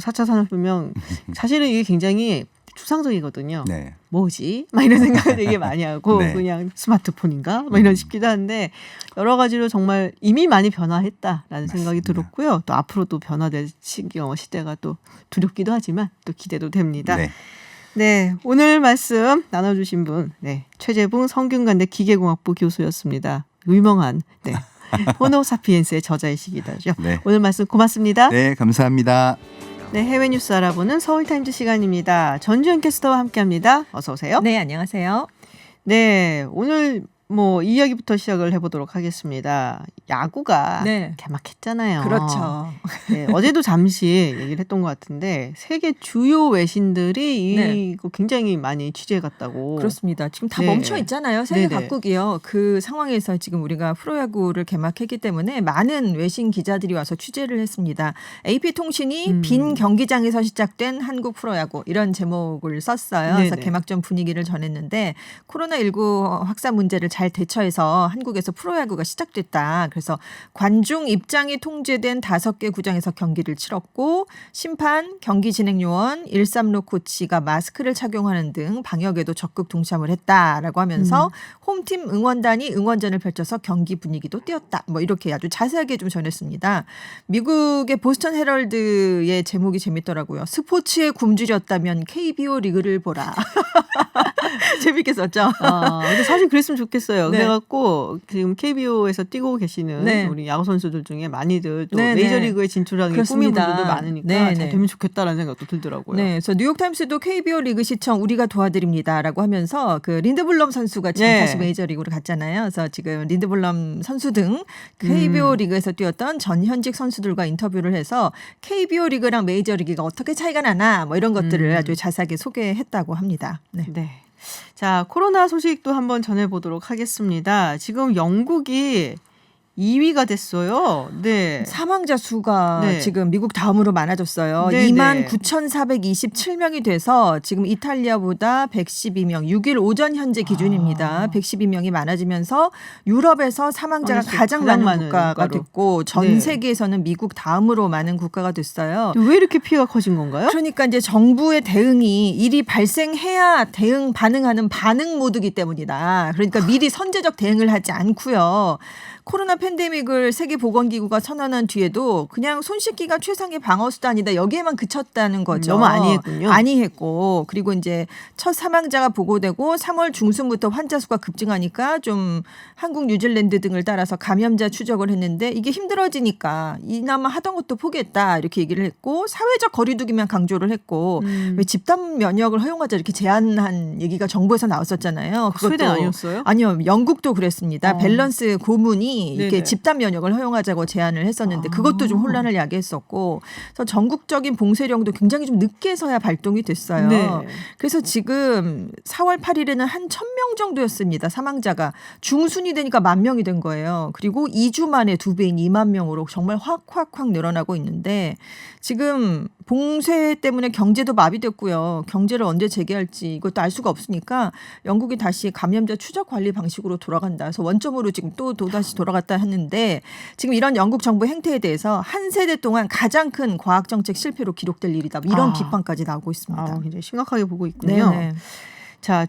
4차 산업혁명 사실은 이게 굉장히 추상적이거든요. 네. 뭐지? 막 이런 생각을 되게 많이 하고 네. 그냥 스마트폰인가? 막 이런 싶기도 한데 여러 가지로 정말 이미 많이 변화했다라는 생각이 맞습니다. 들었고요. 또 앞으로 또 변화될 시대가 또 두렵기도 하지만 또 기대도 됩니다. 네. 네, 오늘 말씀 나눠주신 분, 최재붕 성균관대 기계공학부 교수였습니다. 유명한 호모사피엔스의 저자이시기도 하죠. 네. 오늘 말씀 고맙습니다. 네, 감사합니다. 네, 해외 뉴스 알아보는 서울타임즈 시간입니다. 전주현 캐스터와 함께합니다. 어서 오세요. 네, 안녕하세요. 네, 오늘 이 이야기부터 시작을 해보도록 하겠습니다. 야구가 네. 개막했잖아요. 그렇죠. 네, 어제도 잠시 얘기를 했던 것 같은데 세계 주요 외신들이 이거 굉장히 많이 취재해 갔다고. 그렇습니다. 지금 다 네. 멈춰 있잖아요. 세계 네네. 각국이요. 그 상황에서 지금 우리가 프로야구를 개막했기 때문에 많은 외신 기자들이 와서 취재를 했습니다. AP통신이 빈 경기장에서 시작된 한국 프로야구 이런 제목을 썼어요. 그래서 네네. 개막전 분위기를 전했는데 코로나19 확산 문제를 잘 대처해서 한국에서 프로야구가 시작됐다. 그래서 관중 입장이 통제된 5개 구장에서 경기를 치렀고 심판, 경기 진행 요원, 136 코치가 마스크를 착용하는 등 방역에도 적극 동참을 했다라고 하면서 홈팀 응원단이 응원전을 펼쳐서 경기 분위기도 띄웠다. 뭐 이렇게 아주 자세하게 좀 전했습니다. 미국의 보스턴 헤럴드의 제목이 재밌더라고요. 스포츠에 굶주렸다면 KBO 리그를 보라. 재밌게 썼죠. 근데 사실 그랬으면 좋겠어요. 네. 그래갖고 지금 KBO에서 뛰고 계시는 네. 우리 야구 선수들 중에 많이들 또 네, 메이저리그에 진출하는 게 꿈인 그렇습니다. 분들도 많으니까 네, 잘 네. 되면 좋겠다라는 생각도 들더라고요. 네, 그래서 뉴욕타임스도 KBO 리그 시청 우리가 도와드립니다라고 하면서 그 린드블럼 선수가 지금 네. 다시 메이저리그로 갔잖아요. 그래서 지금 린드블럼 선수 등 KBO 리그에서 뛰었던 전현직 선수들과 인터뷰를 해서 KBO 리그랑 메이저리그가 어떻게 차이가 나나 뭐 이런 것들을 아주 자세하게 소개했다고 합니다. 네. 네. 자, 코로나 소식도 한번 전해보도록 하겠습니다. 지금 영국이 2위가 됐어요. 네. 사망자 수가 네. 지금 미국 다음으로 많아졌어요. 네, 29,427명이 돼서 지금 이탈리아보다 112명, 6일 오전 현재 기준입니다. 112명이 많아지면서 유럽에서 사망자가 가장 많은 국가가 국가로. 됐고 전 네. 세계에서는 미국 다음으로 많은 국가가 됐어요. 왜 이렇게 피해가 커진 건가요? 그러니까 이제 정부의 대응이 일이 발생해야 반응하는 반응 모드이기 때문이다. 그러니까 미리 선제적 대응을 하지 않고요. 코로나 팬데믹을 세계보건기구가 선언한 뒤에도 그냥 손 씻기가 최상의 방어 수단이다. 여기에만 그쳤다는 거죠. 너무 안이했군요. 안이했고 그리고 이제 첫 사망자가 보고되고 3월 중순부터 환자 수가 급증하니까 좀 한국, 뉴질랜드 등을 따라서 감염자 추적을 했는데 이게 힘들어지니까 이나마 하던 것도 포기했다 이렇게 얘기를 했고 사회적 거리두기만 강조를 했고 왜 집단 면역을 허용하자 이렇게 제안한 얘기가 정부에서 나왔었잖아요. 스웨덴 아니었어요? 아니요, 영국도 그랬습니다. 밸런스 고문이 이렇게 네네. 집단 면역을 허용하자고 제안을 했었는데 그것도 좀 혼란을 야기했었고, 그래서 전국적인 봉쇄령도 굉장히 좀 늦게서야 발동이 됐어요. 네. 그래서 지금 4월 8일에는 한 1,000명 정도였습니다. 사망자가 중순이 되니까 10,000명이 된 거예요. 그리고 2주 만에 2배인 2만 명으로 정말 확 늘어나고 있는데 지금 봉쇄 때문에 경제도 마비됐고요. 경제를 언제 재개할지 이것도 알 수가 없으니까 영국이 다시 감염자 추적 관리 방식으로 돌아간다. 그래서 원점으로 지금 또다시 돌아갔다 했는데 지금 이런 영국 정부 행태에 대해서 한 세대 동안 가장 큰 과학 정책 실패로 기록될 일이다. 이런 비판까지 나오고 있습니다. 굉장히 심각하게 보고 있군요. 네네. 자,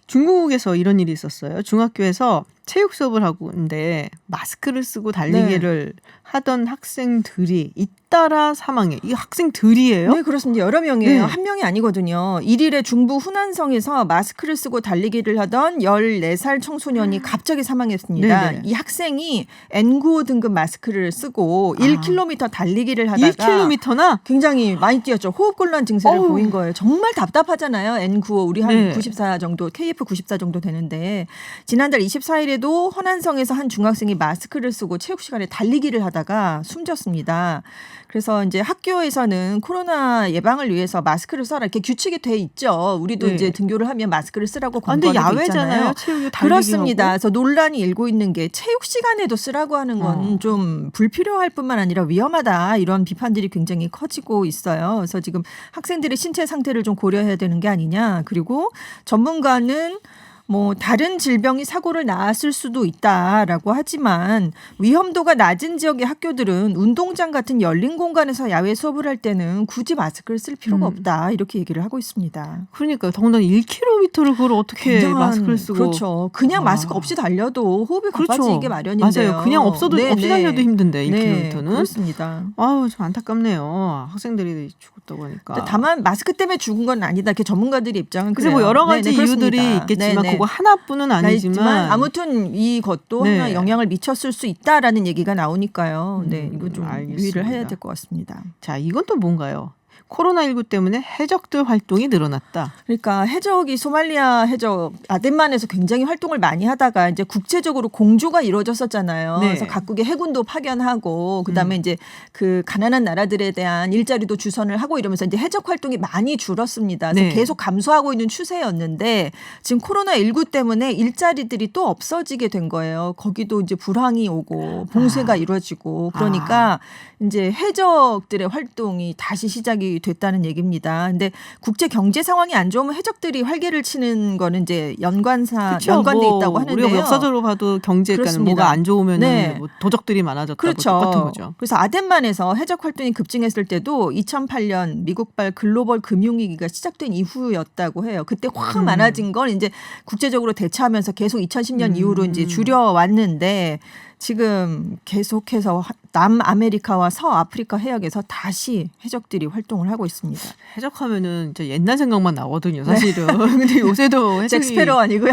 중국에서 이런 일이 있었어요. 중학교에서 체육 수업을 하고 있는데 마스크를 쓰고 달리기를 하던 학생들이 잇따라 사망해. 이 학생들이에요? 네, 그렇습니다. 여러 명이에요. 네. 한 명이 아니거든요. 1일에 중부 후난성에서 마스크를 쓰고 달리기를 하던 14살 청소년이 갑자기 사망했습니다. 네네. 이 학생이 N95 등급 마스크를 쓰고 1km 달리기를 하다가 1km나? 굉장히 많이 뛰었죠. 호흡곤란 증세를 어우. 보인 거예요. 정말 답답하잖아요. N95 우리 한 네. 94 정도, KF 94 정도 되는데 지난달 24일에도 허난성에서 한 중학생이 마스크를 쓰고 체육 시간에 달리기를 하다가 숨졌습니다. 그래서 이제 학교에서는 코로나 예방을 위해서 마스크를 써라 이렇게 규칙이 돼 있죠. 우리도 네. 이제 등교를 하면 마스크를 쓰라고 근데 권고하고 있잖아요. 야외잖아요. 체육이 달리기 그렇습니다. 하고. 그래서 논란이 일고 있는 게 체육 시간에도 쓰라고 하는 건 좀 불필요할 뿐만 아니라 위험하다 이런 비판들이 굉장히 커지고 있어요. 그래서 지금 학생들의 신체 상태를 좀 고려해야 되는 게 아니냐. 그리고 전문가는 뭐 다른 질병이 사고를 낳았을 수도 있다라고 하지만 위험도가 낮은 지역의 학교들은 운동장 같은 열린 공간에서 야외 수업을 할 때는 굳이 마스크를 쓸 필요가 없다 이렇게 얘기를 하고 있습니다. 그러니까 더군다나 1km를 그걸 어떻게 굉장한- 마스크를 쓰고 그렇죠. 그냥 아. 마스크 없이 달려도 호흡이 가빠지게 마련인데요. 맞아요. 그냥 없이 달려도 힘든데 1km는. 그렇습니다. 아우 좀 안타깝네요. 학생들이 죽었다고 하니까. 다만 마스크 때문에 죽은 건 아니다. 이렇게 전문가들의 입장은 그래서 그래요. 뭐 여러 가지 네네, 이유들이 그렇습니다. 있겠지만 네네. 그거 하나뿐은 아니지만 아무튼 이것도 네. 하나 영향을 미쳤을 수 있다라는 얘기가 나오니까요. 네, 이거 좀 알겠습니다. 유의를 해야 될 것 같습니다. 자 이건 또 뭔가요? 코로나19 때문에 해적들 활동이 늘어났다. 그러니까 해적이 소말리아 해적 아덴만에서 굉장히 활동을 많이 하다가 이제 국제적으로 공조가 이루어졌었잖아요. 네. 그래서 각국의 해군도 파견하고 그다음에 이제 그 가난한 나라들에 대한 일자리도 주선을 하고 이러면서 이제 해적 활동이 많이 줄었습니다. 그래서 네. 계속 감소하고 있는 추세였는데 지금 코로나19 때문에 일자리들이 또 없어지게 된 거예요. 거기도 이제 불황이 오고 봉쇄가 이루어지고 그러니까 이제 해적들의 활동이 다시 시작이 됐다는 얘기입니다. 근데 국제 경제 상황이 안 좋으면 해적들이 활개를 치는 거는 이제 연관돼 있다고 하는데요. 우리가 역사적으로 봐도 경제가 그렇습니다. 뭐가 안 좋으면 네. 뭐 도적들이 많아졌다고 그렇죠. 똑같은 거죠. 그래서 아덴만에서 해적 활동이 급증했을 때도 2008년 미국발 글로벌 금융위기가 시작된 이후였다고 해요. 그때 확 많아진 건 이제 국제적으로 대처하면서 계속 2010년 이후로 이제 줄여왔는데 지금 계속해서 남아메리카와 서아프리카 해역에서 다시 해적들이 활동을 하고 있습니다. 해적하면은 진짜 옛날 생각만 나거든요, 사실은. 근데 요새도 해적이 잭스페로 아니고요.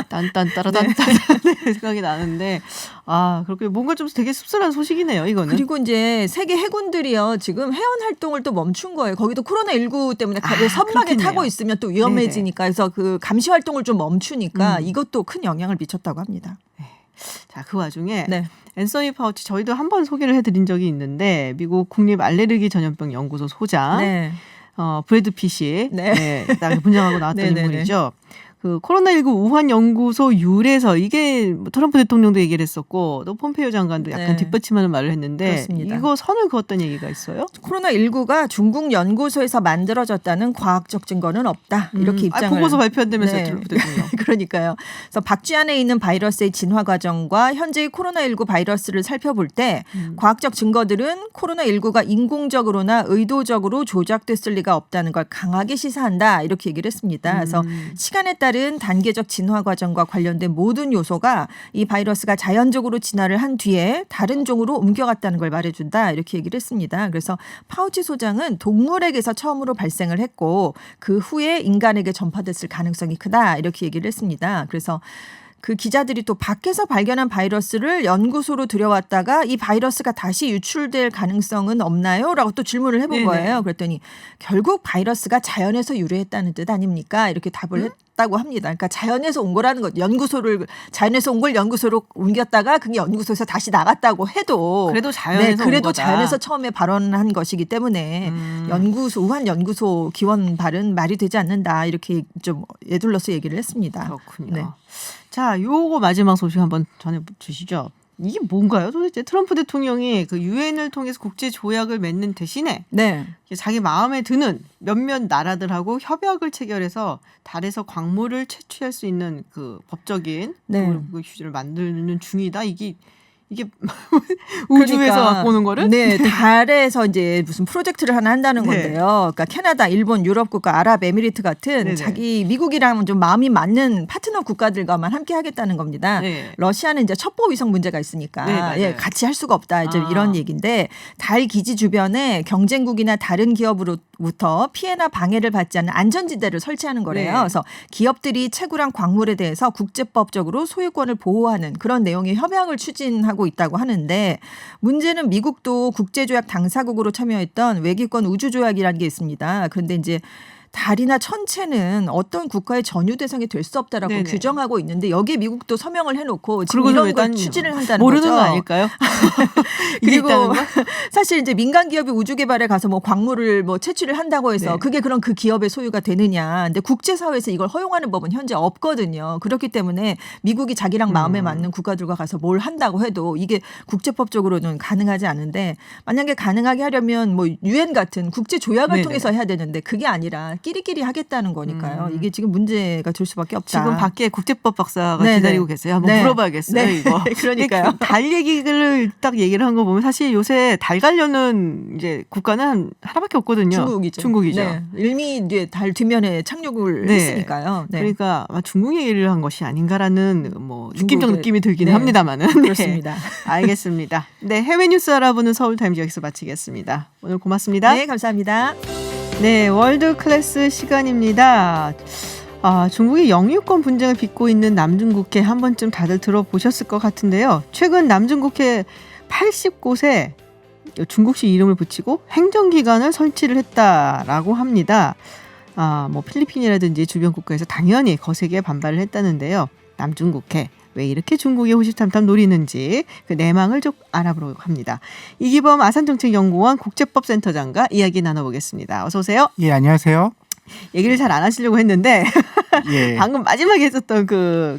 딴딴따라딴딴 생각이 나는데 그렇게 뭔가 좀 되게 씁쓸한 소식이네요, 이거는. 그리고 이제 세계 해군들이요 지금 해원 활동을 또 멈춘 거예요. 거기도 코로나19 때문에 선박에 그렇겠네요. 타고 있으면 또 위험해지니까 그래서 그 감시 활동을 좀 멈추니까 이것도 큰 영향을 미쳤다고 합니다. 자, 그 와중에 네. 앤서니 파우치 저희도 한번 소개를 해드린 적이 있는데 미국 국립 알레르기 전염병 연구소 소장 네. 브래드 핏이 네. 딱 분장하고 나왔던 네네네. 인물이죠. 그 코로나19 우한 연구소 유래서 이게 뭐 트럼프 대통령도 얘기를 했었고 또 폼페이오 장관도 약간 네. 뒷받침하는 말을 했는데 그렇습니다. 이거 선을 그었던 얘기가 있어요? 코로나19가 중국 연구소에서 만들어졌다는 과학적 증거는 없다. 이렇게 입장을. 보고서 발표한다면서요, 네. 트럼프 대통령. 그러니까요. 그래서 박쥐 안에 있는 바이러스의 진화 과정과 현재의 코로나19 바이러스를 살펴볼 때 과학적 증거들은 코로나19가 인공적으로나 의도적으로 조작됐을 리가 없다는 걸 강하게 시사한다. 이렇게 얘기를 했습니다. 그래서 시간에 따른 단계적 진화 과정과 관련된 모든 요소가 이 바이러스가 자연적으로 진화를 한 뒤에 다른 종으로 옮겨갔다는 걸 말해준다. 이렇게 얘기를 했습니다. 그래서 파우치 소장은 동물에게서 처음으로 발생을 했고 그 후에 인간에게 전파됐을 가능성이 크다. 이렇게 얘기를 했습니다. 그래서 그 기자들이 또 밖에서 발견한 바이러스를 연구소로 들여왔다가 이 바이러스가 다시 유출될 가능성은 없나요? 라고 또 질문을 해본 네네. 거예요. 그랬더니 결국 바이러스가 자연에서 유래했다는 뜻 아닙니까? 이렇게 답을 했다고 합니다. 그러니까 자연에서 온 거라는 거죠. 자연에서 온 걸 연구소로 옮겼다가 그게 연구소에서 다시 나갔다고 해도 그래도 자연에서 온 그래도 거다. 자연에서 처음에 발원한 것이기 때문에 우한 연구소 기원 발은 말이 되지 않는다. 이렇게 좀 예둘러서 얘기를 했습니다. 그렇군요. 네. 자, 요거 마지막 소식 한번 전해주시죠. 이게 뭔가요? 도대체 트럼프 대통령이 그 유엔을 통해서 국제 조약을 맺는 대신에 네. 자기 마음에 드는 몇몇 나라들하고 협약을 체결해서 달에서 광물을 채취할 수 있는 그 법적인 네. 그 규제를 만드는 중이다. 이게 이게 우주에서 그러니까, 갖고 오는 거를? 네, 달에서 이제 무슨 프로젝트를 하나 한다는 네. 건데요. 그러니까 캐나다, 일본, 유럽 국가, 아랍에미리트 같은 네네. 자기 미국이랑 좀 마음이 맞는 파트너 국가들과만 함께 하겠다는 겁니다. 네. 러시아는 이제 첩보 위성 문제가 있으니까 네, 맞아요. 예, 같이 할 수가 없다. 이제 아. 이런 얘기인데 달 기지 주변에 경쟁국이나 다른 기업으로부터 피해나 방해를 받지 않는 안전지대를 설치하는 거래요. 네. 그래서 기업들이 채굴한 광물에 대해서 국제법적으로 소유권을 보호하는 그런 내용의 협약을 추진하고 있다고 하는데 문제는 미국도 국제조약 당사국으로 참여했던 외기권 우주조약이라는 게 있습니다. 그런데 이제 달이나 천체는 어떤 국가의 전유 대상이 될 수 없다라고 네네. 규정하고 있는데 여기에 미국도 서명을 해놓고 지금 그러고는 이런 왜 걸 딴 추진을 한다는 모르는 거죠. 거 아닐까요? 이게 그리고 있다는 거? 사실 이제 민간 기업이 우주 개발에 가서 뭐 광물을 뭐 채취를 한다고 해서 네. 그게 그럼 그 기업의 소유가 되느냐. 근데 국제사회에서 이걸 허용하는 법은 현재 없거든요. 그렇기 때문에 미국이 자기랑 마음에 맞는 국가들과 가서 뭘 한다고 해도 이게 국제법적으로는 가능하지 않은데 만약에 가능하게 하려면 뭐 유엔 같은 국제 조약을 네네. 통해서 해야 되는데 그게 아니라 끼리끼리 하겠다는 거니까요. 이게 지금 문제가 될 수밖에 없다. 지금 밖에 국제법 박사가 네네. 기다리고 계세요. 한번 네. 물어봐야겠어요, 네. 이거. 그러니까요. 달 얘기를 딱 얘기를 한 거 보면 사실 요새 달 가려는 이제 국가는 하나밖에 없거든요. 중국이죠. 중국이죠. 네. 이미 이제 달 뒷면에 착륙을 네. 했으니까요. 네. 그러니까 아마 중국 얘기를 한 것이 아닌가라는 뭐 느낌적 중국의- 느낌이 들기는 네. 합니다만은. 그렇습니다. 알겠습니다. 네, 해외 뉴스 알아보는 서울타임즈 여기서 마치겠습니다. 오늘 고맙습니다. 네, 감사합니다. 네, 월드 클래스 시간입니다. 중국이 영유권 분쟁을 빚고 있는 남중국해 한 번쯤 다들 들어보셨을 것 같은데요. 최근 남중국해 80곳에 중국식 이름을 붙이고 행정기관을 설치를 했다라고 합니다. 뭐 필리핀이라든지 주변 국가에서 당연히 거세게 반발을 했다는데요. 남중국해 왜 이렇게 중국이 호시탐탐 노리는지 그 내막을 좀 알아보려고 합니다. 이기범 아산정책연구원 국제법센터장과 이야기 나눠보겠습니다. 어서 오세요. 예, 안녕하세요. 얘기를 잘 안 하시려고 했는데 예. 방금 마지막에 했었던 그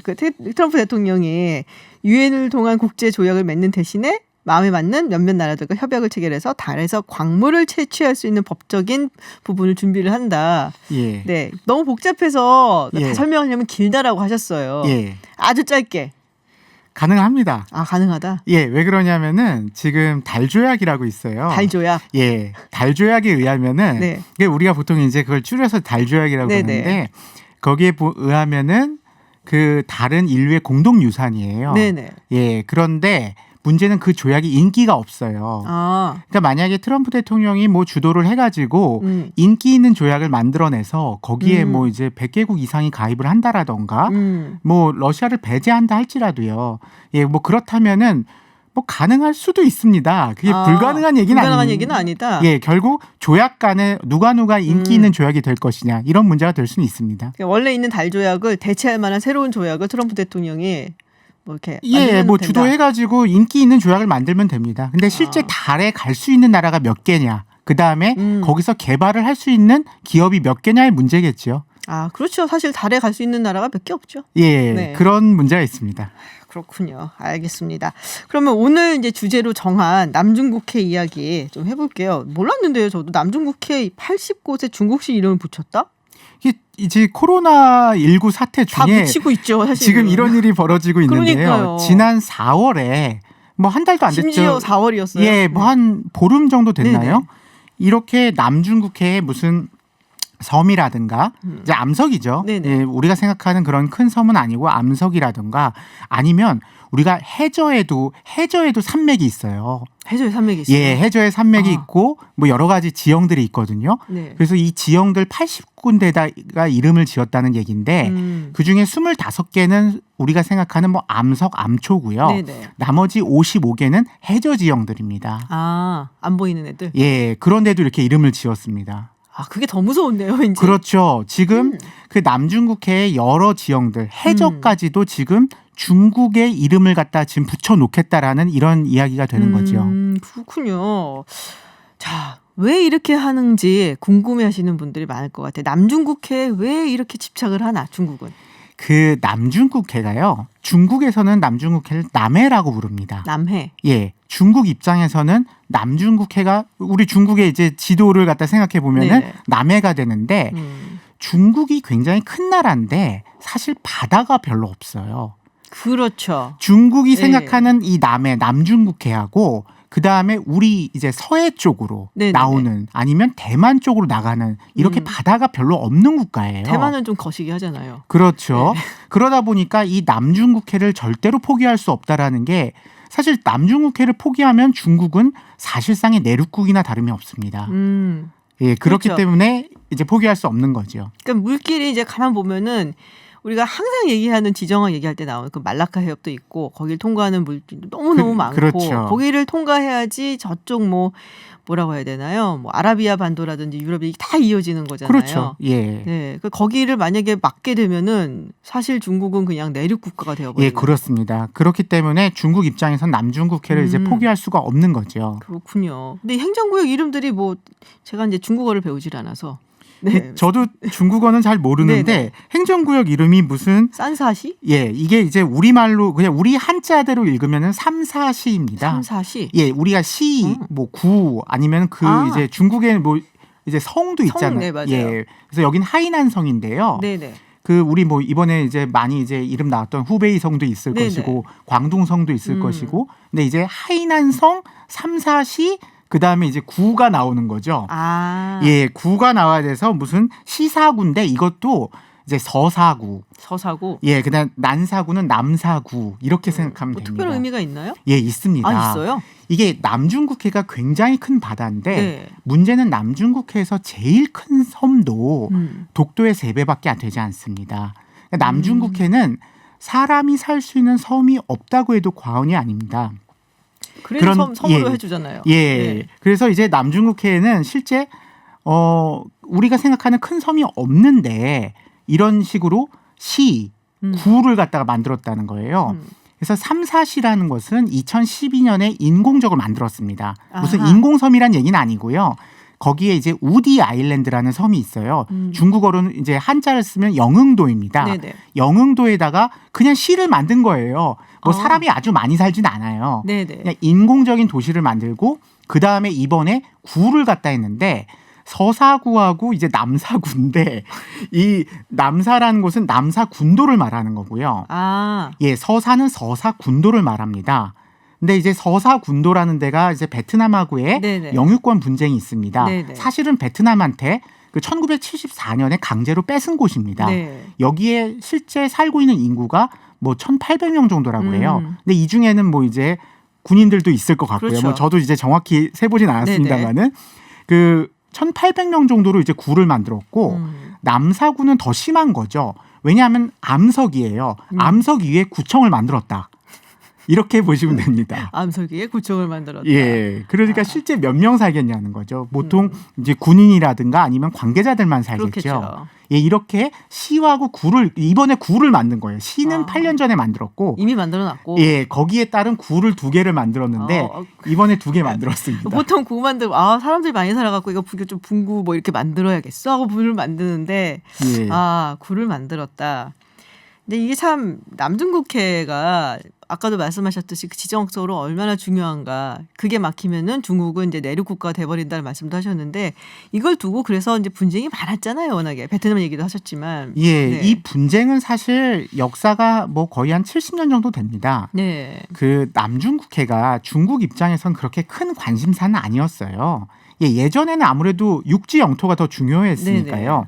트럼프 대통령이 유엔을 통한 국제 조약을 맺는 대신에 마음에 맞는 몇몇 나라들과 협약을 체결해서 달에서 광물을 채취할 수 있는 법적인 부분을 준비를 한다. 예. 네, 너무 복잡해서 다 예. 설명하려면 길다라고 하셨어요. 예. 아주 짧게. 가능합니다. 가능하다. 예, 왜 그러냐면은 지금 달 조약이라고 있어요. 달 조약. 예. 달 조약에 의하면은 네. 이게 우리가 보통 이제 그걸 줄여서 달 조약이라고 네네. 하는데 거기에 의하면은 그 달은 인류의 공동 유산이에요. 네네. 예. 그런데 문제는 그 조약이 인기가 없어요. 그러니까 만약에 트럼프 대통령이 뭐 주도를 해가지고 인기 있는 조약을 만들어내서 거기에 뭐 이제 100개국 이상이 가입을 한다라던가 뭐 러시아를 배제한다 할지라도요. 예, 뭐 그렇다면은 뭐 가능할 수도 있습니다. 그게 불가능한 얘기는 불가능한 얘기는 아니다. 예, 결국 조약 간에 누가 인기 있는 조약이 될 것이냐 이런 문제가 될 수는 있습니다. 그러니까 원래 있는 달 조약을 대체할 만한 새로운 조약을 트럼프 대통령이 뭐 이렇게 예, 뭐 된다. 주도해가지고 인기 있는 조약을 만들면 됩니다. 근데 실제 달에 갈 수 있는 나라가 몇 개냐, 그 다음에 거기서 개발을 할 수 있는 기업이 몇 개냐의 문제겠죠. 그렇죠. 사실 달에 갈 수 있는 나라가 몇 개 없죠. 예, 네. 그런 문제가 있습니다. 그렇군요. 알겠습니다. 그러면 오늘 이제 주제로 정한 남중국해 이야기 좀 해볼게요. 몰랐는데요, 저도 남중국해 80곳에 중국식 이름을 붙였다? 이제 코로나19 사태 다 중에 붙이고 있죠, 사실. 지금 이런 일이 벌어지고 있는데요. 그러니까요. 지난 4월에 뭐 한 달도 안 됐죠. 심지어 4월이었어요. 예, 뭐 한 보름 정도 됐나요? 네네. 이렇게 남중국해에 무슨 섬이라든가 이제 암석이죠. 네네. 예, 우리가 생각하는 그런 큰 섬은 아니고 암석이라든가 아니면 우리가 해저에도 산맥이 있어요. 해저에 산맥이 있어요. 예, 해저에 산맥이 있고 뭐 여러 가지 지형들이 있거든요. 네. 그래서 이 지형들 80군데다가 이름을 지었다는 얘기인데 그중에 25개는 우리가 생각하는 뭐 암석, 암초고요. 네네. 나머지 55개는 해저 지형들입니다. 안 보이는 애들. 예, 그런데도 이렇게 이름을 지었습니다. 그게 더 무서운데요, 왠지. 그렇죠. 지금 그 남중국해의 여러 지형들, 해저까지도 지금 중국의 이름을 갖다 지금 붙여놓겠다라는 이런 이야기가 되는 거죠. 그렇군요. 자, 왜 이렇게 하는지 궁금해하시는 분들이 많을 것 같아요. 남중국해에 왜 이렇게 집착을 하나, 중국은? 그 남중국해가요. 중국에서는 남중국해를 남해라고 부릅니다. 남해. 예, 중국 입장에서는 남중국해가 우리 중국의 이제 지도를 갖다 생각해 보면은 네네. 남해가 되는데 중국이 굉장히 큰 나라인데 사실 바다가 별로 없어요. 그렇죠. 중국이 생각하는 이 남중국해하고 그 다음에 우리 이제 서해 쪽으로 네네네. 나오는 아니면 대만 쪽으로 나가는 이렇게 바다가 별로 없는 국가예요. 대만은 좀 거시기 하잖아요. 그렇죠. 그러다 보니까 이 남중국해를 절대로 포기할 수 없다라는 게 사실 남중국해를 포기하면 중국은 사실상의 내륙국이나 다름이 없습니다. 예, 그렇기 그렇죠. 때문에 이제 포기할 수 없는 거죠. 그러니까 물길이 이제 가만 보면은 우리가 항상 얘기하는 지정학 얘기할 때 나오는 그 말라카 해협도 있고 거기를 통과하는 물길도 너무너무 많고 그렇죠. 거기를 통과해야지 저쪽 뭐라고 해야 되나요? 뭐 아라비아 반도라든지 유럽이 다 이어지는 거잖아요. 그렇죠. 예. 네, 거기를 만약에 막게 되면은 사실 중국은 그냥 내륙 국가가 되어버리는. 예, 그렇습니다. 그렇기 때문에 중국 입장에선 남중국해를 이제 포기할 수가 없는 거죠. 그렇군요. 근데 행정구역 이름들이 뭐 제가 이제 중국어를 배우질 않아서. 네. 저도 중국어는 잘 모르는데 네네. 행정구역 이름이 무슨 산사시? 예, 이게 이제 우리말로 그냥 우리 한자대로 읽으면은 삼사시입니다. 삼사시. 예, 우리가 시, 뭐 구 아니면 그 이제 중국에 뭐 이제 성도 있잖아요. 네, 맞아요. 예. 그래서 여긴 하이난 성인데요. 네네. 그 우리 뭐 이번에 이제 많이 이제 이름 나왔던 후베이 성도 있을 네네. 것이고 광둥 성도 있을 것이고 근데 이제 하이난 성, 삼사시 그다음에 이제 구가 나오는 거죠. 아. 예, 구가 나와야 돼서 무슨 시사구인데 이것도 이제 서사구. 서사구. 예, 그다음 난사구는 남사구 이렇게 생각하면 뭐 됩니다. 특별한 의미가 있나요? 예, 있습니다. 아, 있어요? 이게 남중국해가 굉장히 큰 바다인데 네. 문제는 남중국해에서 제일 큰 섬도 독도의 3배밖에 안 되지 않습니다. 그러니까 남중국해는 사람이 살 수 있는 섬이 없다고 해도 과언이 아닙니다. 그래서 섬으로 예, 해주잖아요. 예. 네. 그래서 이제 남중국해에는 실제 우리가 생각하는 큰 섬이 없는데 이런 식으로 시, 구를 갖다가 만들었다는 거예요. 그래서 삼사시라는 것은 2012년에 인공적으로 만들었습니다. 무슨 아하. 인공섬이란 얘기는 아니고요. 거기에 이제 우디 아일랜드라는 섬이 있어요. 중국어로는 이제 한자를 쓰면 영흥도입니다. 네네. 영흥도에다가 그냥 시를 만든 거예요. 뭐 아. 사람이 아주 많이 살진 않아요. 네네. 그냥 인공적인 도시를 만들고 그 다음에 이번에 구를 갖다 했는데 서사구하고 이제 남사구인데 이 남사라는 곳은 남사군도를 말하는 거고요. 아. 예, 서사는 서사군도를 말합니다. 근데 이제 서사군도라는 데가 이제 베트남하고의 네네. 영유권 분쟁이 있습니다. 네네. 사실은 베트남한테 그 1974년에 강제로 뺏은 곳입니다. 네. 여기에 실제 살고 있는 인구가 뭐 1,800명 정도라고 해요. 근데 이 중에는 뭐 이제 군인들도 있을 것 같고요. 그렇죠. 뭐 저도 이제 정확히 세보진 않았습니다만은 그 1,800명 정도로 이제 구를 만들었고 남사구는 더 심한 거죠. 왜냐하면 암석이에요. 암석 위에 구청을 만들었다. 이렇게 보시면 됩니다. 암석이에 구청을 만들었다. 예, 그러니까 실제 몇 명 살겠냐는 거죠. 보통 이제 군인이라든가 아니면 관계자들만 살겠죠. 그렇겠죠. 예, 이렇게 시하고 구를 이번에 구를 만든 거예요. 시는 8년 전에 만들었고, 이미 만들어놨고. 예, 거기에 따른 구를 2개를 만들었는데 이번에 2개 만들었습니다. 보통 구 만들고 사람들이 많이 살아갖고 이거 좀 분구 뭐 이렇게 만들어야겠어 하고 구를 만드는데 예. 구를 만들었다. 근데 이게 참 남중국해가 아까도 말씀하셨듯이 그 지정학적으로 얼마나 중요한가. 그게 막히면은 중국은 이제 내륙 국가가 돼버린다는 말씀도 하셨는데 이걸 두고 그래서 이제 분쟁이 많았잖아요. 워낙에 베트남 얘기도 하셨지만. 예, 네. 이 분쟁은 사실 역사가 뭐 거의 한 70년 정도 됩니다. 네. 그 남중국해가 중국 입장에선 그렇게 큰 관심사는 아니었어요. 예, 예전에는 아무래도 육지 영토가 더 중요했으니까요.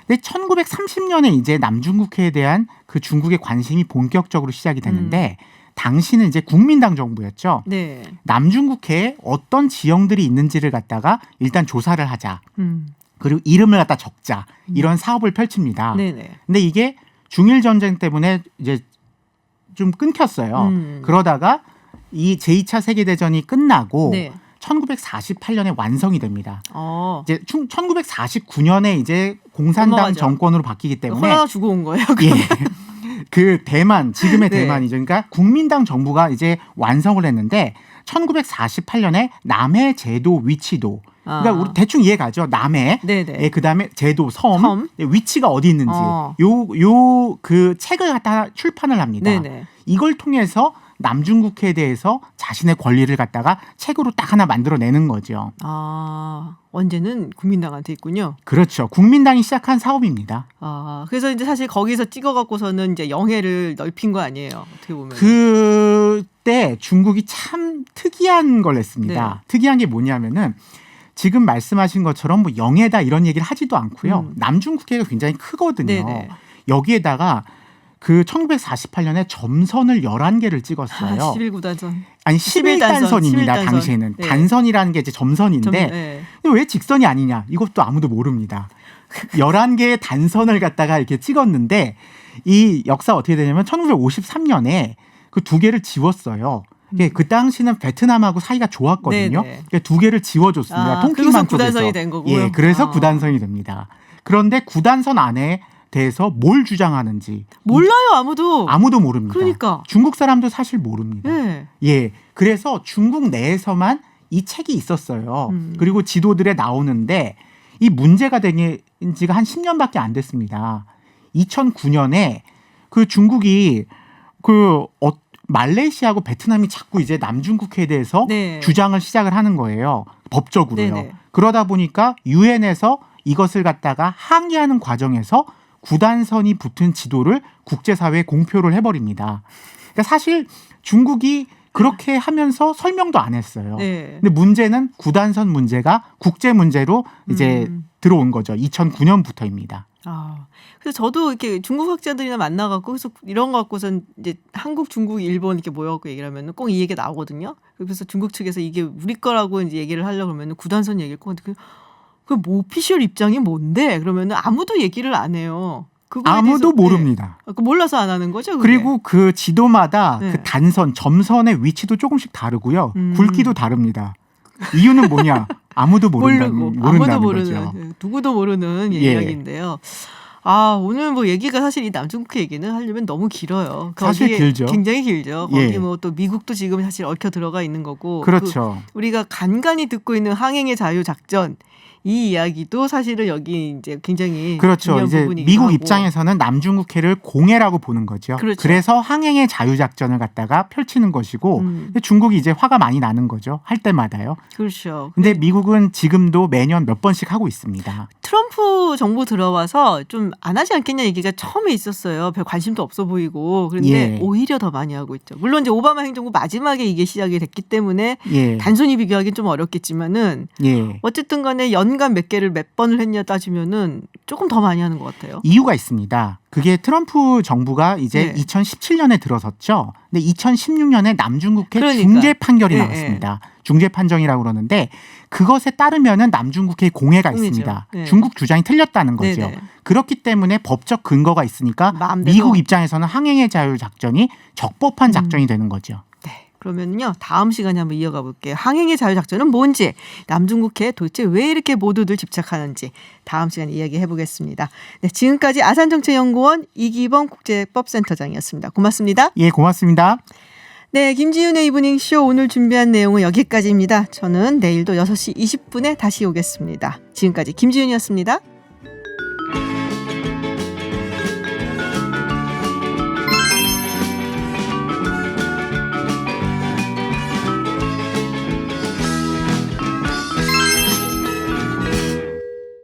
근데 1930년에 이제 남중국해에 대한 그 중국의 관심이 본격적으로 시작이 됐는데 당시는 이제 국민당 정부였죠. 네. 남중국해에 어떤 지형들이 있는지를 갖다가 일단 조사를 하자. 음. 그리고 이름을 갖다 적자. 이런 사업을 펼칩니다. 네네. 근데 이게 중일 전쟁 때문에 이제 좀 끊겼어요. 그러다가 이 제2차 세계대전이 끝나고 네. 1948년에 완성이 됩니다. 이제 이제 1949년에 이제 공산당 넘어가죠. 정권으로 바뀌기 때문에 홀라 주고 온 거예요. 예. 그 대만 지금의 네. 대만이죠. 그러니까 국민당 정부가 이제 완성을 했는데 1948년에 남해 제도 위치도 그러니까 우리 대충 이해가죠. 남해 네네. 예, 그다음에 제도 섬. 예, 위치가 어디 있는지 어. 요 그 책을 갖다 출판을 합니다. 네네. 이걸 통해서 남중국해에 대해서 자신의 권리를 갖다가 책으로 딱 하나 만들어내는 거죠. 아, 원제는 국민당한테 있군요. 그렇죠. 국민당이 시작한 사업입니다. 아, 그래서 이제 사실 거기서 찍어갖고서는 이제 영해를 넓힌 거 아니에요. 어떻게 보면. 그때 중국이 참 특이한 걸 했습니다. 네. 특이한 게 뭐냐면은 지금 말씀하신 것처럼 뭐 영해다 이런 얘기를 하지도 않고요. 남중국해가 굉장히 크거든요. 네네. 여기에다가 그 1948년에 점선을 11개를 찍었어요. 11구단선. 아니 11단선입니다. 11단선. 당시에는. 네. 단선이라는 게 이제 점선인데 네. 근데 왜 직선이 아니냐? 이것도 아무도 모릅니다. 11개의 단선을 갖다가 이렇게 찍었는데 이 역사 어떻게 되냐면 1953년에 그 2개를 지웠어요. 그 당시는 베트남하고 사이가 좋았거든요. 네네. 2개를 지워줬습니다. 그래서 통키만 쪽에서. 구단선이 된 거고요. 예, 그래서 구단선이 됩니다. 그런데 구단선 안에 대해서 뭘 주장하는지 몰라요, 아무도. 아무도 모릅니다. 그러니까. 중국 사람도 사실 모릅니다. 네. 예, 그래서 중국 내에서만 이 책이 있었어요. 그리고 지도들에 나오는데 이 문제가 된 지가 한 10년밖에 안 됐습니다. 2009년에 그 중국이 말레이시아하고 베트남이 자꾸 이제 남중국해에 대해서 네. 주장을 시작을 하는 거예요. 법적으로요. 네네. 그러다 보니까 유엔에서 이것을 갖다가 항의하는 과정에서 구단선이 붙은 지도를 국제사회에 공표를 해버립니다. 그러니까 사실 중국이 그렇게 하면서 설명도 안 했어요. 네. 근데 문제는 구단선 문제가 국제 문제로 이제 들어온 거죠. 2009년부터입니다. 아, 그래서 저도 이렇게 중국 학자들이나 만나갖고 그래서 이런 거 갖고선 이제 한국, 중국, 일본 이렇게 모여갖고 얘기를 하면은 꼭 이 얘기 나오거든요. 그래서 중국 측에서 이게 우리 거라고 이제 얘기를 하려고 그러면은 구단선 얘기일 것 같은데 그 오피셜 입장이 뭔데? 그러면은 아무도 얘기를 안 해요. 그거에 아무도 대해서, 모릅니다. 네. 몰라서 안 하는 거죠. 그게? 그리고 그 지도마다 네. 그 단선, 점선의 위치도 조금씩 다르고요. 굵기도 다릅니다. 이유는 뭐냐? 아무도 모른다는 아무도 모르는 거죠. 누구도 모르는 예. 이야기인데요. 아, 오늘 뭐 얘기가 사실 이 남중국해 얘기는 하려면 너무 길어요. 사실 거기에 길죠. 굉장히 길죠. 예. 거기 뭐 또 미국도 지금 사실 얽혀 들어가 있는 거고. 그렇죠. 우리가 간간히 듣고 있는 항행의 자유 작전 이 이야기도 사실은 여기 이제 굉장히 그렇죠. 중요한 이제 부분이기도 미국 하고. 입장에서는 남중국해를 공해라고 보는 거죠. 그렇죠. 그래서 항행의 자유작전을 갖다가 펼치는 것이고 근데 중국이 이제 화가 많이 나는 거죠. 할 때마다요. 그렇죠. 근데 미국은 지금도 매년 몇 번씩 하고 있습니다. 트럼프 정부 들어와서 좀 안 하지 않겠냐 얘기가 처음에 있었어요. 별 관심도 없어 보이고. 그런데 예. 오히려 더 많이 하고 있죠. 물론 이제 오바마 행정부 마지막에 이게 시작이 됐기 때문에 예. 단순히 비교하기는 좀 어렵겠지만은 예. 어쨌든 간에 연간 몇 개를 몇 번을 했냐 따지면은 조금 더 많이 하는 것 같아요. 이유가 있습니다. 그게 트럼프 정부가 이제 네. 2017년에 들어섰죠. 근데 2016년에 남중국해 그러니까. 중재 판결이 예, 나왔습니다. 중재 판정이라고 그러는데 그것에 따르면은 남중국해 공해가 공해죠. 있습니다. 네. 중국 주장이 틀렸다는 거죠. 네네. 그렇기 때문에 법적 근거가 있으니까 마음대로. 미국 입장에서는 항행의 자유 작전이 적법한 작전이 되는 거죠. 네. 그러면요 다음 시간에 한번 이어가 볼게요. 항행의 자유작전은 뭔지, 남중국해에 도대체 왜 이렇게 모두들 집착하는지 다음 시간에 이야기해 보겠습니다. 네, 지금까지 아산정책연구원 이기범 국제법센터장이었습니다. 고맙습니다. 예, 고맙습니다. 네, 김지윤의 이브닝쇼 오늘 준비한 내용은 여기까지입니다. 저는 내일도 6시 20분에 다시 오겠습니다. 지금까지 김지윤이었습니다.